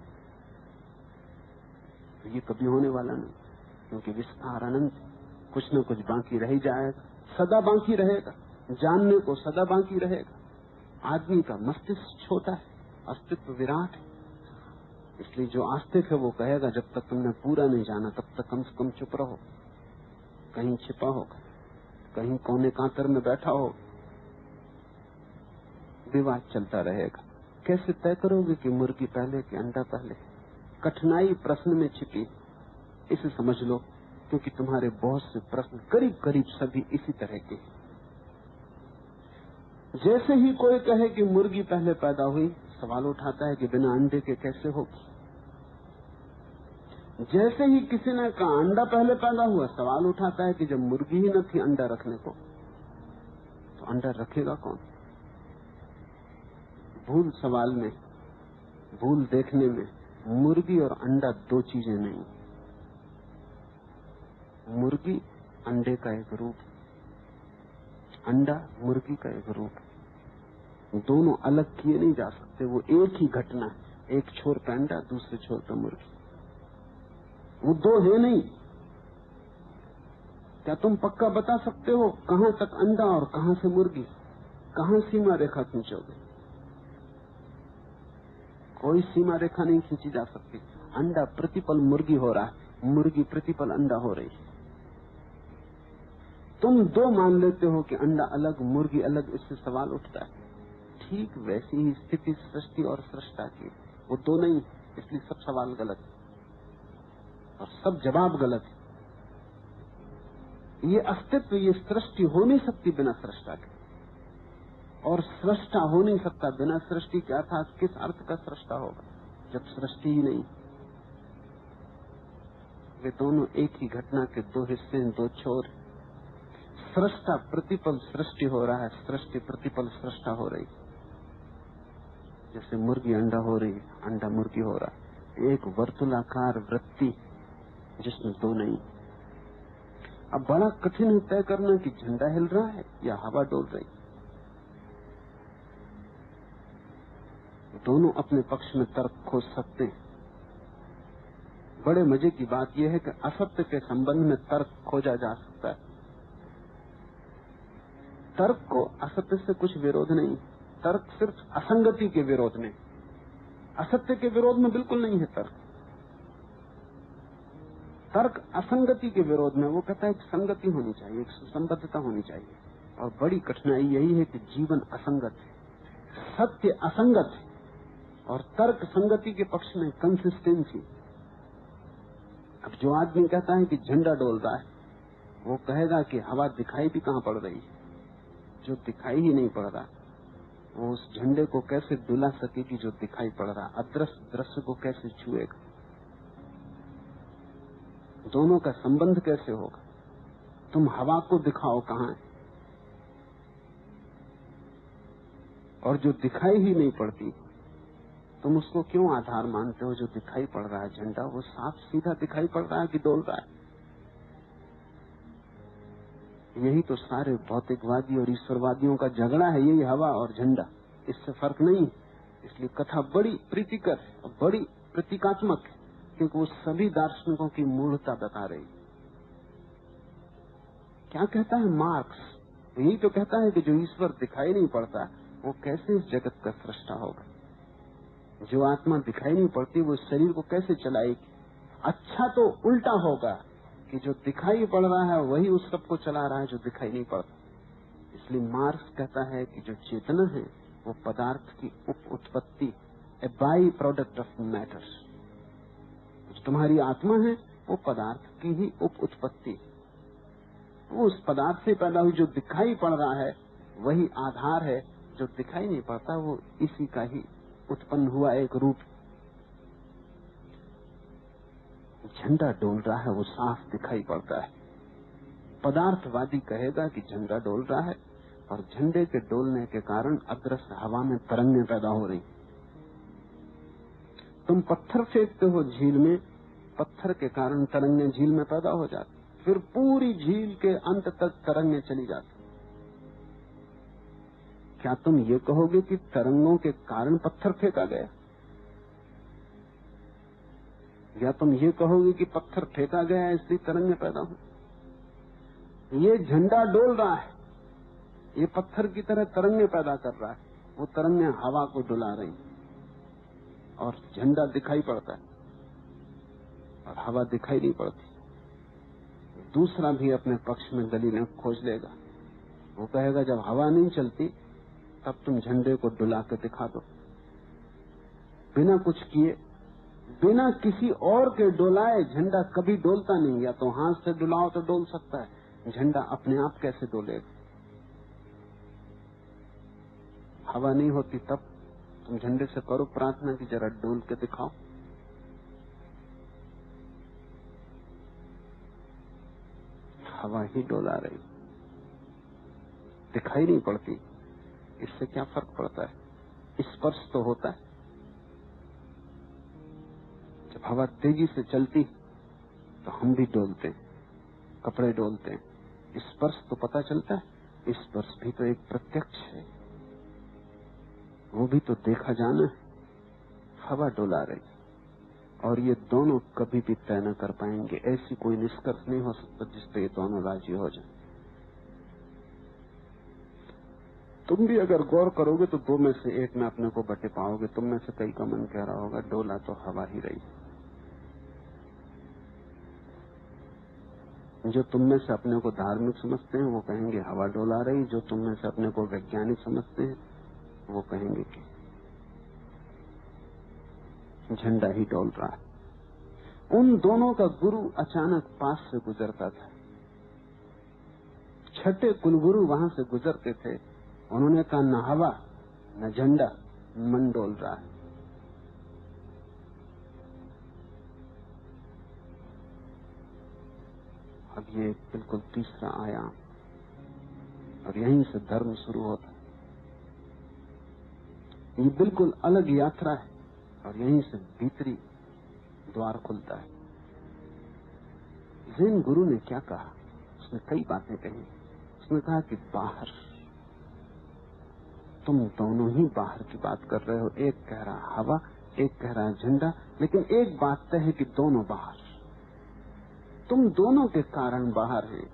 ये कभी होने वाला नहीं, क्योंकि विस्तार अनंत, कुछ न कुछ बाकी रह जाएगा, सदा बाकी रहेगा। जानने को सदा बाकी रहेगा। आदमी का मस्तिष्क छोटा है, अस्तित्व विराट है। इसलिए जो आस्तिक है वो कहेगा जब तक तुमने पूरा नहीं जाना तब तक कम से कम चुप रहो। कहीं छिपा होगा, कहीं कोने कांतर में बैठा हो। विवाद चलता रहेगा। कैसे तय करोगे कि मुर्गी पहले कि अंडा पहले? कठिनाई प्रश्न में छिपी, इसे समझ लो, क्योंकि तुम्हारे बहुत से प्रश्न करीब करीब सभी इसी तरह के हैं। जैसे ही कोई कहे कि मुर्गी पहले पैदा हुई, सवाल उठाता है कि बिना अंडे के कैसे होगी। जैसे ही किसी ने कहा अंडा पहले पैदा हुआ, सवाल उठाता है कि जब मुर्गी ही न थी अंडा रखने को, तो अंडा रखेगा कौन। भूल सवाल में, भूल देखने में, मुर्गी और अंडा दो चीजें नहीं। मुर्गी अंडे का एक रूप, अंडा मुर्गी का एक रूप। दोनों अलग किए नहीं जा सकते, वो एक ही घटना है। एक छोर पे अंडा, दूसरे छोर पे मुर्गी, वो दो है नहीं। क्या तुम पक्का बता सकते हो कहां तक अंडा और कहां से मुर्गी? कहां सीमा रेखा खींचोगे? कोई सीमा रेखा नहीं खींची जा सकती। अंडा प्रतिपल मुर्गी हो रहा है, मुर्गी प्रतिपल अंडा हो रही है। तुम दो मान लेते हो कि अंडा अलग मुर्गी अलग, इससे सवाल उठता है। ठीक वैसी ही स्थिति सृष्टि और सृष्टा की, वो दो नहीं, इसलिए सब सवाल गलत है और सब जवाब गलत है। ये अस्तित्व, ये सृष्टि हो नहीं सकती बिना सृष्टा के, और सृष्टा हो नहीं सकता बिना सृष्टि के। अर्थात किस अर्थ का सृष्टा होगा जब सृष्टि ही नहीं। वे दोनों एक ही घटना के दो हिस्से, दो छोर। सृष्टा प्रतिपल सृष्टि हो रहा है, सृष्टि प्रतिपल सृष्टा हो रही। जैसे मुर्गी अंडा हो रही, अंडा मुर्गी हो रहा है। एक वर्तुलाकार वृत्ति जिसमें दो नहीं। अब बड़ा कठिन है तय करना कि झंडा हिल रहा है या हवा डोल रही। दोनों अपने पक्ष में तर्क खोज सकते हैं। बड़े मजे की बात यह है कि असत्य के संबंध में तर्क खोजा जा सकता है। तर्क को असत्य से कुछ विरोध नहीं, तर्क सिर्फ असंगति के विरोध में, असत्य के विरोध में बिल्कुल नहीं है तर्क। तर्क असंगति के विरोध में, वो कहता है कि संगति होनी चाहिए, एक सुसंबद्धता होनी चाहिए। और बड़ी कठिनाई यही है कि जीवन असंगत है, सत्य असंगत है, और तर्क संगति के पक्ष में, कंसिस्टेंसी। अब जो आदमी कहता है कि झंडा डोल रहा है, वो कहेगा कि हवा दिखाई भी कहां पड़ रही है। जो दिखाई ही नहीं पड़ रहा, वो उस झंडे को कैसे डुला सकेगी जो दिखाई पड़ रहा। अदृश्य दृश्य को कैसे छुएगा? दोनों का संबंध कैसे होगा? तुम हवा को दिखाओ कहां है, और जो दिखाई ही नहीं पड़ती तुम उसको क्यों आधार मानते हो? जो दिखाई पड़ रहा है झंडा, वो साफ सीधा दिखाई पड़ रहा है कि डोल रहा है। यही तो सारे भौतिकवादी और ईश्वरवादियों का झगड़ा है, यही हवा और झंडा, इससे फर्क नहीं। इसलिए कथा बड़ी प्रीतिकर और बड़ी प्रतीकात्मक है, क्योंकि वो सभी दार्शनिकों की मूलता बता रही। क्या कहता है मार्क्स? यही तो कहता है कि जो ईश्वर दिखाई नहीं पड़ता, वो कैसे इस जगत का सृष्टा होगा। जो आत्मा दिखाई नहीं पड़ती, वो शरीर को कैसे चलाएगी। अच्छा तो उल्टा होगा कि जो दिखाई पड़ रहा है वही उस सब को चला रहा है जो दिखाई नहीं पड़ता। इसलिए मार्क्स कहता है कि जो चेतना है वो पदार्थ की उप उत्पत्ति, ए बाई प्रोडक्ट ऑफ मैटर। जो तुम्हारी आत्मा है वो पदार्थ की ही उप उत्पत्ति, वो उस पदार्थ से पैदा हुई। जो दिखाई पड़ रहा है वही आधार है, जो दिखाई नहीं पड़ता वो इसी का ही उत्पन्न हुआ एक रूप। झंडा डोल रहा है, वो साफ दिखाई पड़ता है। पदार्थवादी कहेगा कि झंडा डोल रहा है, और झंडे के डोलने के कारण अदृश्य हवा में तरंगें पैदा हो रही। तुम पत्थर फेंकते हो झील में, पत्थर के कारण तरंगें झील में पैदा हो जाती, फिर पूरी झील के अंत तक तरंगें चली जाती। क्या तुम ये कहोगे कि तरंगों के कारण पत्थर फेंका गया? या तुम ये कहोगे कि पत्थर फेंका गया इसलिए तरंगें पैदा हो? ये झंडा डोल रहा है, ये पत्थर की तरह तरंगें पैदा कर रहा है। वो तरंगें हवा को डुला रही, और झंडा दिखाई पड़ता है और हवा दिखाई नहीं पड़ती। दूसरा भी अपने पक्ष में दलीलें खोज लेगा। वो कहेगा जब हवा नहीं चलती तब तुम झंडे को डुला के दिखा दो, बिना कुछ किए बिना किसी और के डोलाए झंडा कभी डोलता नहीं। या तो हाथ से डुलाओ तो डोल सकता है, झंडा अपने आप कैसे डोलेगा? हवा नहीं होती तब तुम झंडे से करो प्रार्थना की जरा डोल के दिखाओ। हवा ही डोला रही, दिखाई नहीं पड़ती। इससे क्या फर्क पड़ता है? स्पर्श तो होता है। जब हवा तेजी से चलती तो हम भी डोलते हैं, कपड़े डोलते हैं। स्पर्श तो पता चलता है, स्पर्श भी तो एक प्रत्यक्ष है, वो भी तो देखा जाना है। हवा डोला रही, और ये दोनों कभी भी तय न कर पाएंगे। ऐसी कोई निष्कर्ष नहीं हो सकता जिसपे ये दोनों राजी हो जाए। तुम भी अगर गौर करोगे तो दो में से एक में अपने को बटे पाओगे। तुम में से कई का मन कह रहा होगा डोला तो हवा ही रही। जो तुम में से अपने को धार्मिक समझते हैं वो कहेंगे हवा डोला रही। जो तुम में से अपने को वैज्ञानिक समझते हैं वो कहेंगे कि झंडा ही डोल रहा है। उन दोनों का गुरु अचानक पास से गुजरता था। छठे कुलगुरु वहां से गुजरते थे। उन्होंने कहा न हवा न झंडा, मन डोल रहा है। अब ये बिल्कुल तीसरा आयाम, और यहीं से धर्म शुरू होता है। ये बिल्कुल अलग यात्रा है, और यहीं से भीतरी द्वार खुलता है। ज़ेन गुरु ने क्या कहा? उसने कई बातें कही। उसने कहा कि बाहर, तुम दोनों ही बाहर की बात कर रहे हो। एक कह रहा हवा, एक कह रहा झंडा, लेकिन एक बात तय है कि दोनों बाहर। तुम दोनों के कारण बाहर हैं।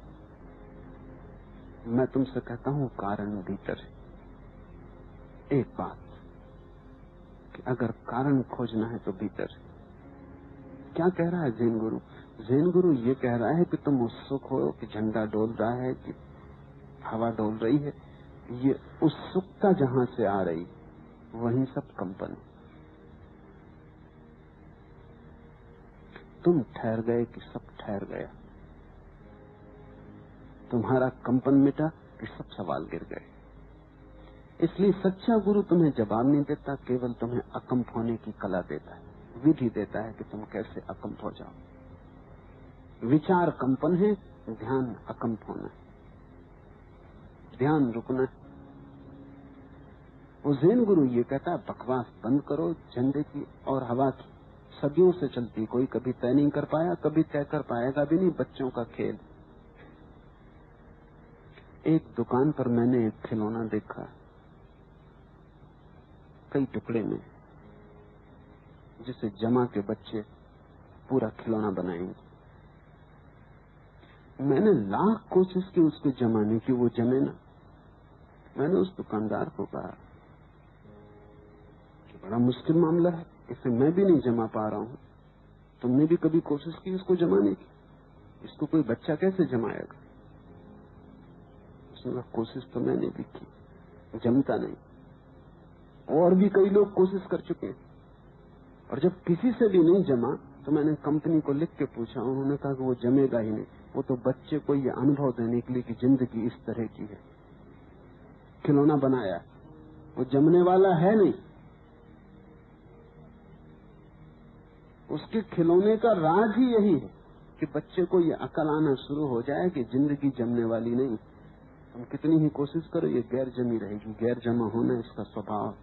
मैं तुमसे कहता हूं कारण भीतर है। एक बात कि अगर कारण खोजना है तो भीतर है। क्या कह रहा है ज़ेन गुरु? ज़ेन गुरु ये कह रहा है कि तुम उत्सुक हो कि झंडा डोल रहा है कि हवा डोल रही है। ये उत्सुकता जहां से आ रही वहीं सब कंपन। तुम ठहर गए कि सब ठहर गया? तुम्हारा कंपन मिटा कि सब सवाल गिर गए? इसलिए सच्चा गुरु तुम्हें जवाब नहीं देता, केवल तुम्हें अकंप होने की कला देता है, विधि देता है कि तुम कैसे अकंप हो जाओ। विचार कंपन है, ध्यान अकंप होना है, ध्यान रुकना है। वो ज़ेन गुरु ये कहता है बकवास बंद करो झंडे की और हवा की। सदियों से चलती, कोई कभी तय नहीं कर पाया, कभी तय कर पाएगा भी नहीं। बच्चों का खेल। एक दुकान पर मैंने एक खिलौना देखा, कई टुकड़े में, जिसे जमा के बच्चे पूरा खिलौना बनाएंगे। मैंने लाख कोशिश की उसको जमाने की, वो जमे ना। मैंने उस दुकानदार को कहा कि बड़ा मुश्किल मामला है, इसे मैं भी नहीं जमा पा रहा हूं। तुमने भी कभी कोशिश की इसको जमाने की? इसको कोई बच्चा कैसे जमाएगा? उसने कहा कोशिश तो मैंने भी की, जमता नहीं। और भी कई लोग कोशिश कर चुके हैं, और जब किसी से भी नहीं जमा तो मैंने कंपनी को लिख के पूछा। उन्होंने कहा कि वो जमेगा ही नहीं। वो तो बच्चे को ये अनुभव देने के लिए कि जिंदगी इस तरह की है खिलौना बनाया, वो जमने वाला है नहीं। उसके खिलौने का राज ही यही है कि बच्चे को ये अकल आना शुरू हो जाए कि जिंदगी जमने वाली नहीं। हम कितनी ही कोशिश करो ये गैर जमी रहेगी। गैर जमा होना इसका स्वभाव।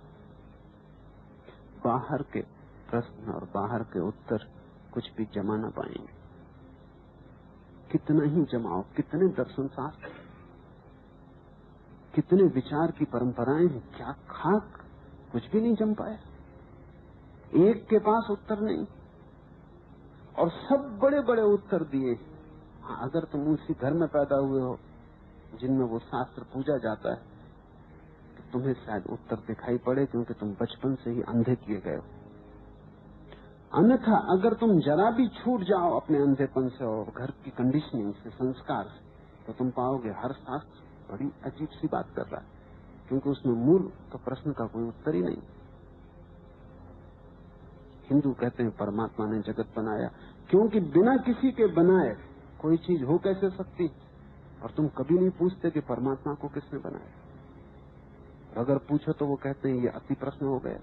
बाहर के प्रश्न और बाहर के उत्तर कुछ भी जमा ना पाएंगे। कितना ही जमाओ, कितने दर्शन शास्त्र, कितने विचार की परंपराएं हैं, क्या खाक, कुछ भी नहीं जम पाया। एक के पास उत्तर नहीं, और सब बड़े बड़े उत्तर दिए। हाँ, अगर तुम उसी घर में पैदा हुए हो जिनमें वो शास्त्र पूजा जाता है तो तुम्हें शायद उत्तर दिखाई पड़े, क्योंकि तुम बचपन से ही अंधे किए गए हो। अन्यथा अगर तुम जरा भी छूट जाओ अपने अंधेपन से और घर की कंडीशनिंग से, संस्कार से, तो तुम पाओगे हर शास्त्र बड़ी अजीब सी बात कर रहा है, क्योंकि उसमें मूल तो प्रश्न का कोई उत्तर ही नहीं। हिंदू कहते हैं परमात्मा ने जगत बनाया, क्योंकि बिना किसी के बनाए कोई चीज हो कैसे सकती। और तुम कभी नहीं पूछते कि परमात्मा को किसने बनाया। अगर पूछो तो वो कहते हैं ये अति प्रश्न हो गया।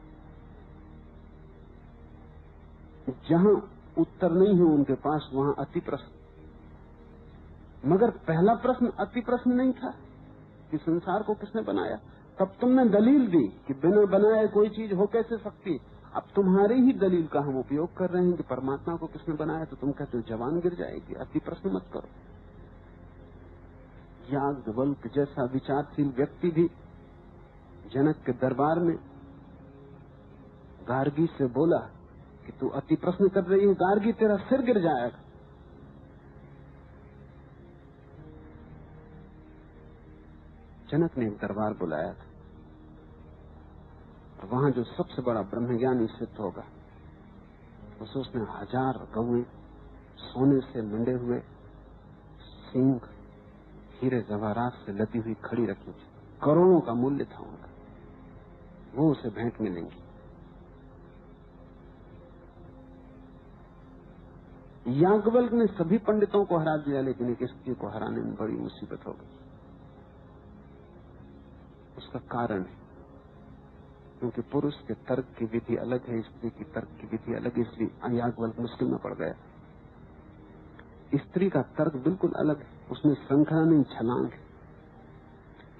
जहां उत्तर नहीं है उनके पास वहां अति प्रश्न। मगर पहला प्रश्न अति प्रश्न नहीं था कि संसार को किसने बनाया। तब तुमने दलील दी कि बिना बनाए कोई चीज हो कैसे सकती। अब तुम्हारी ही दलील का हम उपयोग कर रहे हैं कि परमात्मा को किसने बनाया, तो तुम कहते हो जवान गिर जाएगी, अति प्रश्न मत करो। याज्ञवल्क्य जैसा विचारशील व्यक्ति भी जनक के दरबार में गार्गी से बोला कि तू अति प्रश्न कर रही है, गार्गी तेरा सिर गिर जाएगा। जनक ने एक दरबार बुलाया था और वहां जो सबसे बड़ा ब्रह्मज्ञानी सिद्ध होगा उसने 1000 गौएं सोने से मंडे हुए सींग हीरे जवाहरात से लदी हुई खड़ी रखी थी। करोड़ों का मूल्य था उनका। वो उसे भेंट मिलेंगी। याज्ञवल्क्य ने सभी पंडितों को हरा दिया, लेकिन एक स्त्री को हराने में बड़ी मुसीबत हो गई। उसका कारण है क्योंकि पुरुष के तर्क की विधि अलग है, स्त्री की तर्क की विधि अलग है, इसलिए याज्ञवल्क्य मुश्किल में पड़ गया। स्त्री का तर्क बिल्कुल अलग है, उसमें श्रृंखला नहीं छलांग है।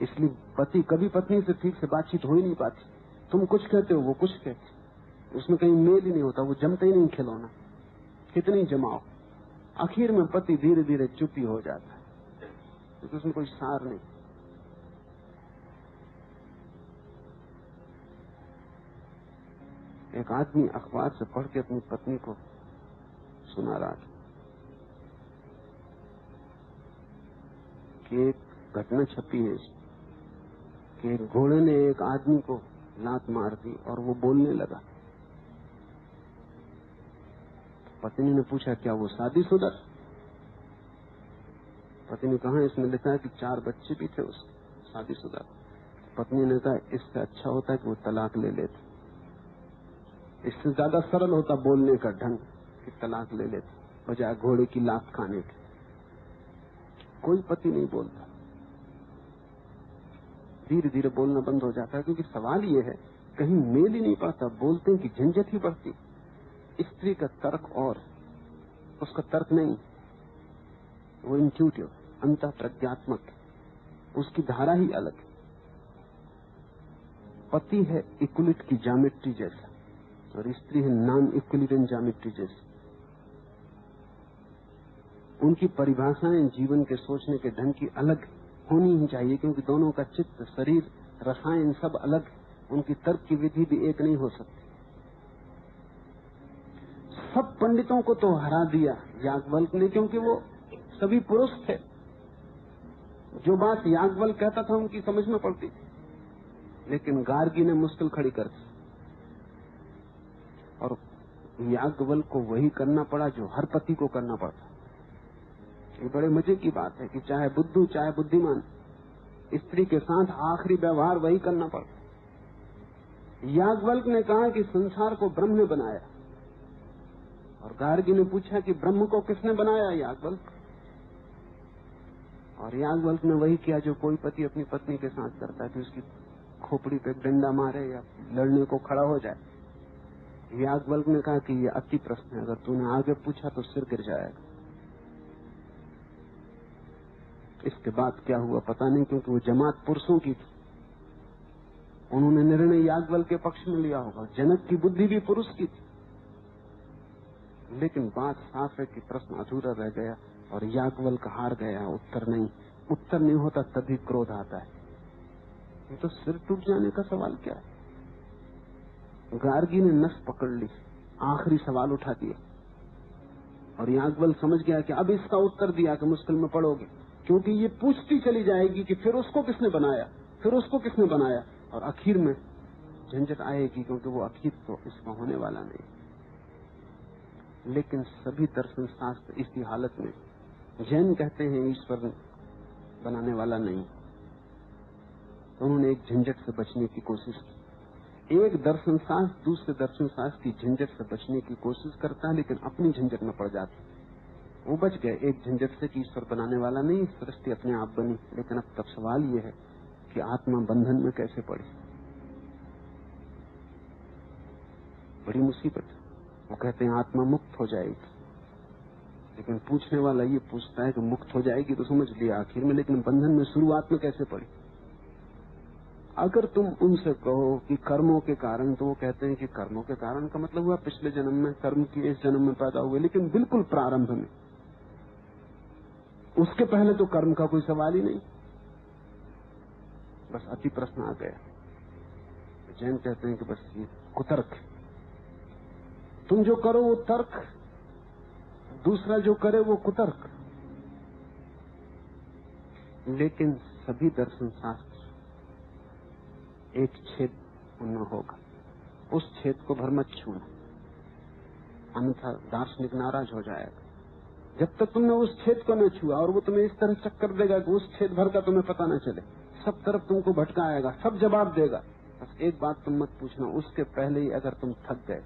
इसलिए पति कभी पत्नी से ठीक से बातचीत हो ही नहीं पाती। तुम कुछ कहते हो वो कुछ कहती, उसमें कहीं मेल ही नहीं होता, वो जमते ही नहीं खिलौना, कितनी जमाओ। आखिर में पति धीरे धीरे चुप ही हो जाता है क्योंकि उसमें कोई सार नहीं। एक आदमी अखबार से पढ़ के अपनी पत्नी को सुना रहा था कि एक घटना छपी है कि एक घोड़े ने एक आदमी को लात मार दी और वो बोलने लगा। पत्नी ने पूछा क्या वो शादीशुदा? पति ने कहा इसमें लिखा है कि 4 बच्चे भी थे उसके, शादीशुदा। पत्नी ने कहा इससे अच्छा होता है कि वो तलाक ले लेते, इससे ज्यादा सरल होता बोलने का ढंग कि तलाक ले लेते बजाय घोड़े की लात खाने के। कोई पति नहीं बोलता, धीरे धीरे बोलना बंद हो जाता है क्योंकि सवाल ये है कहीं मेल ही नहीं पाता, बोलते हैं कि झंझट ही बढ़ती। स्त्री का तर्क और उसका तर्क नहीं, वो इंट्यूटिव अंतः प्रज्ञात्मक, उसकी धारा ही अलग है। पति है इक्विलिट की ज्योमेट्री जैसा और स्त्री है नॉन इक्विलिटन ज्योमेट्री जैसी। उनकी परिभाषाएं जीवन के सोचने के ढंग की अलग होनी ही चाहिए क्योंकि दोनों का चित्त, शरीर, रसायन सब अलग है। उनकी तर्क की विधि भी एक नहीं हो सकती। सब पंडितों को तो हरा दिया याज्ञवल्क्य ने क्योंकि वो सभी पुरुष थे। जो बात याज्ञवल्क्य कहता था उनकी समझ में पड़ती थी, लेकिन गार्गी ने मुश्किल खड़ी कर दी और याज्ञवल्क्य को वही करना पड़ा जो हर पति को करना पड़ता। ये बड़े मजे की बात है कि चाहे बुद्धू चाहे बुद्धिमान, स्त्री के साथ आखिरी व्यवहार वही करना पड़ता। याज्ञवल्क्य ने कहा कि संसार को ब्रह्म ने बनाया और गार्गी ने पूछा कि ब्रह्म को किसने बनाया याज्ञवल्क्य। और याज्ञवल्क्य ने वही किया जो कोई पति अपनी पत्नी के साथ करता है कि उसकी खोपड़ी पे डंडा मारे या लड़ने को खड़ा हो जाए। याज्ञवल्क्य ने कहा कि ये अति प्रश्न है, अगर तूने आगे पूछा तो सिर गिर जाएगा। इसके बाद क्या हुआ पता नहीं क्योंकि वो जमात पुरुषों की थी, उन्होंने निर्णय याज्ञवल्क्य के पक्ष में लिया होगा। जनक की बुद्धि भी पुरुष की थी, लेकिन बात साफ है कि प्रश्न अधूरा रह गया और याज्ञवल्क्य हार गया। उत्तर नहीं होता तभी क्रोध आता है। ये तो सिर टूट जाने का सवाल क्या है। गार्गी ने नस पकड़ ली, आखिरी सवाल उठा दिया और याज्ञवल्क्य समझ गया कि अब इसका उत्तर दिया कि मुश्किल में पड़ोगे, क्योंकि ये पूछती चली जाएगी कि फिर उसको किसने बनाया, फिर उसको किसने बनाया, और आखिर में झंझट आएगी क्योंकि वो आखिर तो इसका होने वाला नहीं। लेकिन सभी दर्शन शास्त्र इसी हालत में, जैन कहते हैं ईश्वर बनाने वाला नहीं, तो उन्होंने एक झंझट से बचने की कोशिश की। एक दर्शन शास्त्र दूसरे दर्शन शास्त्र की झंझट से बचने की कोशिश करता है, लेकिन अपनी झंझट में पड़ जाता है। वो बच गए एक झंझट से कि ईश्वर बनाने वाला नहीं, सृष्टि अपने आप बनी। लेकिन अब तक सवाल ये है कि आत्मा बंधन में कैसे पड़ी। बड़ी मुसीबत। वो कहते हैं आत्मा मुक्त हो जाएगी, लेकिन पूछने वाला ये पूछता है कि मुक्त हो जाएगी तो समझ लिया आखिर में, लेकिन बंधन में शुरुआत में कैसे पड़ी। अगर तुम उनसे कहो कि कर्मों के कारण, तो वो कहते हैं कि कर्मों के कारण का मतलब हुआ पिछले जन्म में कर्म किए, इस जन्म में पैदा हुए। लेकिन बिल्कुल प्रारंभ में, उसके पहले तो कर्म का कोई सवाल ही नहीं। बस अति प्रश्न आ गया। जैन कहते हैं कि बस ये कुतर्क, तुम जो करो वो तर्क, दूसरा जो करे वो कुतर्क। लेकिन सभी दर्शन शास्त्र एक छेद उनमें होगा, उस छेद को भर मत छूना, अन्यथा दार्शनिक नाराज हो जाएगा। जब तक तुमने उस छेद को न छुआ, और वो तुम्हें इस तरह चक्कर देगा कि उस छेद भर का तुम्हें पता न चले, सब तरफ तुमको भटकाएगा, सब जवाब देगा। बस एक बात तुम मत पूछना, उसके पहले ही अगर तुम थक गए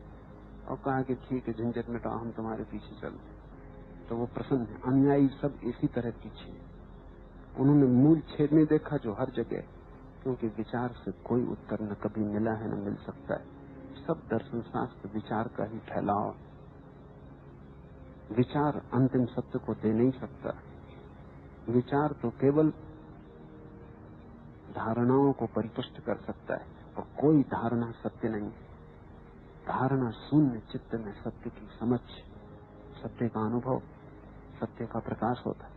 और कहा कि ठीक है झंझट मिटाओ, हम तुम्हारे पीछे चलते, तो वो प्रसन्न है। अनुयायी सब इसी तरह पीछे, उन्होंने मूल छेद नहीं देखा जो हर जगह, क्योंकि विचार से कोई उत्तर न कभी मिला है न मिल सकता है। सब दर्शन शास्त्र विचार का ही फैलाव। विचार अंतिम सत्य को दे नहीं सकता। विचार तो केवल धारणाओं को परिपुष्ट कर सकता है, और कोई धारणा सत्य नहीं है। धारणा शून्य चित्त में सत्य की समझ, सत्य का अनुभव, सत्य का प्रकाश होता है।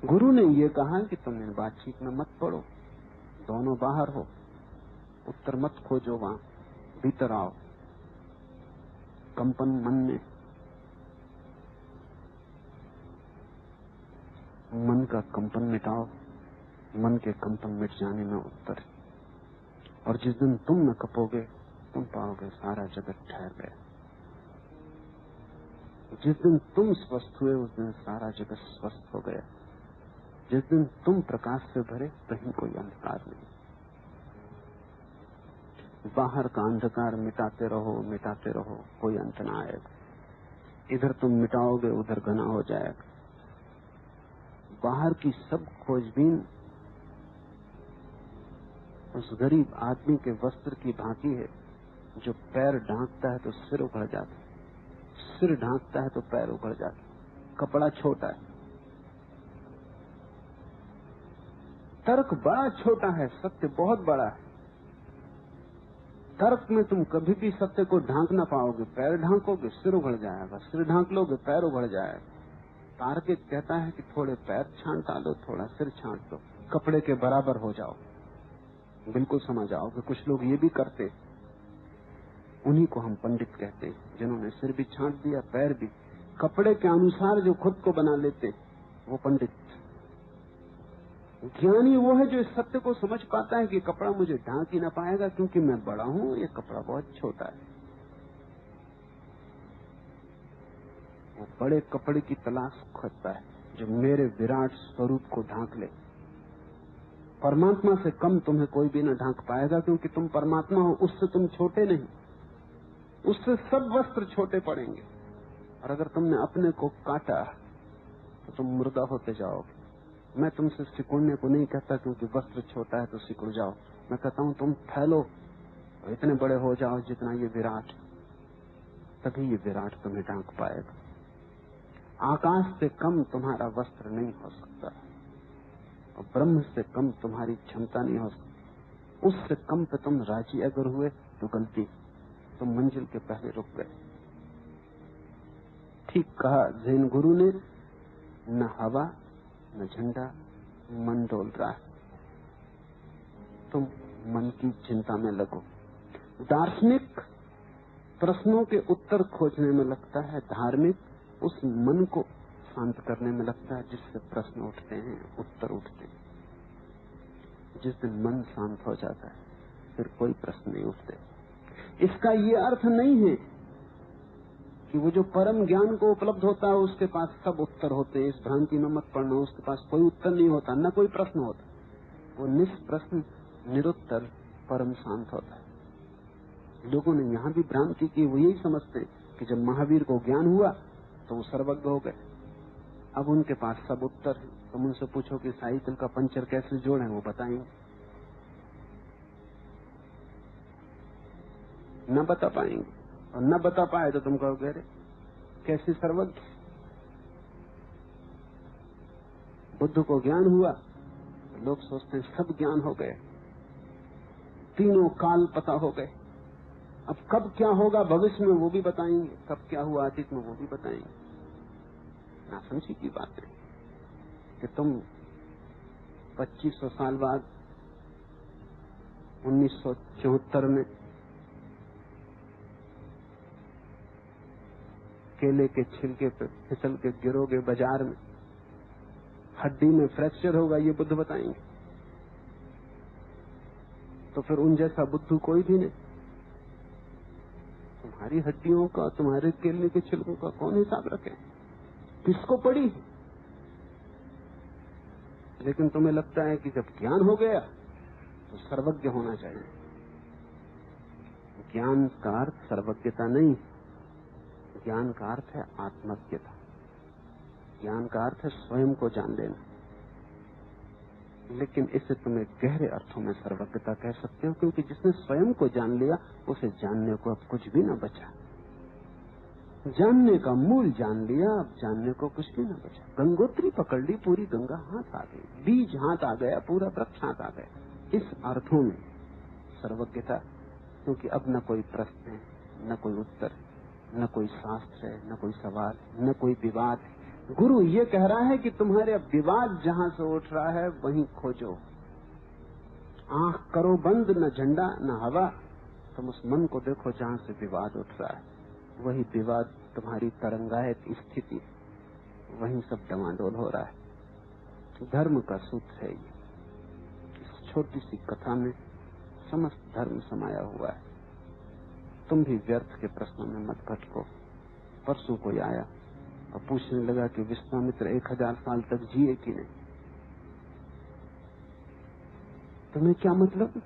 गुरु ने ये कहा कि तुम इन बातचीत में मत पड़ो, दोनों बाहर हो, उत्तर मत खोजो, वहां भीतर आओ। कंपन मन में, मन का कंपन मिटाओ, मन के कंपन मिट जाने में उत्तर। और जिस दिन तुम न कपोगे, तुम पाओगे सारा जगत ठहर गया। जिस दिन तुम स्वस्थ हुए, उस दिन सारा जगत स्वस्थ हो गया। जिस दिन तुम प्रकाश से भरे, कहीं कोई अंधकार नहीं। बाहर का अंधकार मिटाते रहो, कोई अंत न आएगा। इधर तुम मिटाओगे, उधर घना हो जाएगा। बाहर की सब खोजबीन उस गरीब आदमी के वस्त्र की भांति है, जो पैर ढांकता है तो सिर उघड़ जाता है, सिर ढांकता है तो पैर उघड़ जाता है। कपड़ा छोटा है, तर्क बड़ा छोटा है, सत्य बहुत बड़ा है। तर्क में तुम कभी भी सत्य को ढांक ना पाओगे। पैर ढांकोगे, सिर उघड़ जाएगा, सिर ढांक लोगे, पैर उघड़ जाएगा। तार्किक कहता है कि थोड़े पैर छांट डालो, थोड़ा सिर छांट दो, कपड़े के बराबर हो जाओ। बिल्कुल समझ आओ कि कुछ लोग ये भी करते, उन्हीं को हम पंडित कहते हैं, जिन्होंने सिर भी छांट दिया, पैर भी। कपड़े के अनुसार जो खुद को बना लेते, वो पंडित। ज्ञानी वो है जो इस सत्य को समझ पाता है कि कपड़ा मुझे ढांक ही ना पाएगा, क्योंकि मैं बड़ा हूं, ये कपड़ा बहुत छोटा है। वो बड़े कपड़े की तलाश करता है जो मेरे विराट स्वरूप को ढांक ले। परमात्मा से कम तुम्हें कोई भी न ढांक पाएगा, क्योंकि तुम परमात्मा हो, उससे तुम छोटे नहीं। उससे सब वस्त्र छोटे पड़ेंगे, और अगर तुमने अपने को काटा तो तुम मुर्दा होते जाओगे। मैं तुमसे सिकुड़ने को नहीं कहता, क्योंकि वस्त्र छोटा है तो सिकुड़ जाओ। मैं कहता हूं तुम फैलो और इतने बड़े हो जाओ जितना ये विराट, तभी ये विराट तुम्हें ढांक पाएगा। आकाश से कम तुम्हारा वस्त्र नहीं हो सकता, और ब्रह्म से कम तुम्हारी क्षमता नहीं हो सकती। उससे कम पे तुम राजी अगर हुए तो गलती, तुम मंजिल के पहले रुक गए। ठीक कहा जैन गुरु ने, न हवा न झंडा, मन डोल रहा है, तुम मन की चिंता में लगो। दार्शनिक प्रश्नों के उत्तर खोजने में लगता है, धार्मिक उस मन को शांत करने में लगता है जिससे प्रश्न उठते हैं, उत्तर उठते हैं। जिस दिन मन शांत हो जाता है, फिर कोई प्रश्न नहीं उठते। इसका ये अर्थ नहीं है कि वो जो परम ज्ञान को उपलब्ध होता है उसके पास सब उत्तर होते हैं। इस भ्रांति में मत पड़ना, उसके पास कोई उत्तर नहीं होता, न कोई प्रश्न होता। वो निष्प्रश्न निरुत्तर परम शांत होता है। लोगों ने यहां भी भ्रांति की, वो यही समझते कि जब महावीर को ज्ञान हुआ तो वो सर्वज्ञ हो गए। अब उनके पास सब उत्तर है। तुम उनसे पूछो कि साइकिल का पंचर कैसे जोड़ें, वो बताएंगे, न बता पाएंगे। और न बता पाए तो तुम कहोगे अरे कैसे सर्वज्ञ। बुद्ध को ज्ञान हुआ, लोग सोचते हैं सब ज्ञान हो गए, तीनों काल पता हो गए। अब कब क्या होगा भविष्य में वो भी बताएंगे, कब क्या हुआ अतीत में वो भी बताएंगे। नासमझी की बात है कि तुम 2500 साल बाद 1974 में केले के छिलके पे फिसल के गिरोगे बाजार में, हड्डी में फ्रैक्चर होगा, ये बुद्ध बताएंगे। तो फिर उन जैसा बुद्धू कोई भी नहीं। तुम्हारी हड्डियों का, तुम्हारे केले के छिलकों का कौन हिसाब रखे, किसको पड़ी। लेकिन तुम्हें लगता है कि जब ज्ञान हो गया तो सर्वज्ञ होना चाहिए। ज्ञान का अर्थ सर्वज्ञता नहीं, ज्ञान का अर्थ है आत्मज्ञता। ज्ञान का अर्थ है स्वयं को जान लेना। लेकिन इसे तुम्हें गहरे अर्थों में सर्वज्ञता कह सकते हो, क्योंकि जिसने स्वयं को जान लिया उसे जानने को अब कुछ भी न बचा। जानने का मूल जान लिया, अब जानने को कुछ भी न बचा। गंगोत्री पकड़ ली, पूरी गंगा हाथ आ गई, बीज हाथ आ गया, पूरा वृक्ष हाथ आ गया। इस अर्थों में सर्वज्ञता, क्योंकि अब न कोई प्रश्न है, न कोई उत्तर, न कोई शास्त्र है, न कोई सवाल, न कोई विवाद है। गुरु ये कह रहा है कि तुम्हारे विवाद जहां से उठ रहा है वहीं खोजो। आंख करो बंद, न झंडा न हवा, तुम उस मन को देखो जहां से विवाद उठ रहा है। वही विवाद तुम्हारी तरंगायत स्थिति, वहीं सब डमाडोल हो रहा है। धर्म का सूत्र है ये। इस छोटी सी कथा में समस्त धर्म समाया हुआ है। तुम भी व्यर्थ के प्रश्नों में मत भटको। परसों कोई आया और पूछने लगा कि विश्वामित्र 1000 साल तक जिए कि नहीं। तुम्हें क्या मतलब,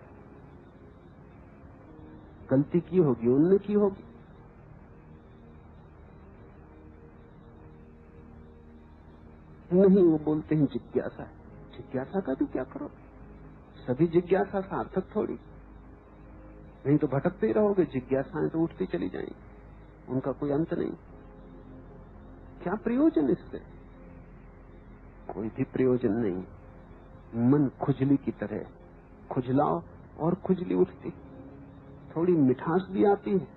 गलती की होगी, उनने की होगी। नहीं, वो बोलते हैं जिज्ञासा है। जिज्ञासा का भी क्या करो, सभी जिज्ञासा सार्थक थोड़ी, नहीं तो भटकते ही रहोगे। जिज्ञासाएं तो उठती चली जाएंगी, उनका कोई अंत नहीं। क्या प्रयोजन इससे, कोई भी प्रयोजन नहीं। मन खुजली की तरह, खुजलाओ और खुजली उठती, थोड़ी मिठास भी आती है,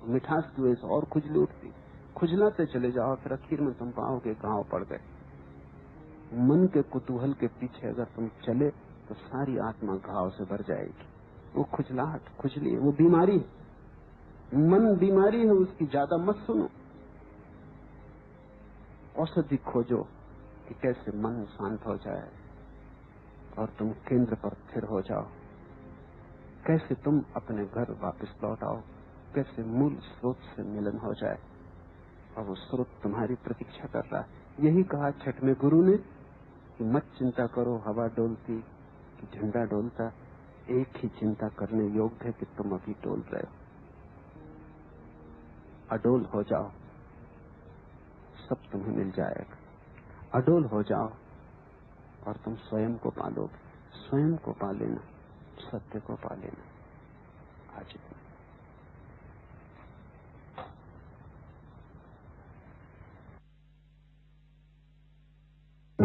मिठास की वजह से और खुजली उठती। खुजलाते चले जाओ, फिर आखिर में तुम पाओगे घाव पड़ गए। मन के कुतूहल के पीछे अगर तुम चले तो सारी आत्मा घाव से भर जाएगी। वो खुजलाहट, खुजली, वो बीमारी है। मन बीमारी है, उसकी ज्यादा मत सुनो। औषधि खोजो कि कैसे मन शांत हो जाए और तुम केंद्र पर स्थिर हो जाओ, कैसे तुम अपने घर वापस लौट आओ, कैसे मूल स्रोत से मिलन हो जाए। और वो स्रोत तुम्हारी प्रतीक्षा कर रहा है। यही कहा छठ में गुरु ने कि मत चिंता करो हवा डोलती कि झंडा डोलता, एक ही चिंता करने योग्य है कि तुम अभी डोल रहे हो। अडोल हो जाओ, सब तुम्हें मिल जाएगा। अडोल हो जाओ और तुम स्वयं को पालोगे। स्वयं को पा लेना, सत्य को पा लेना। आज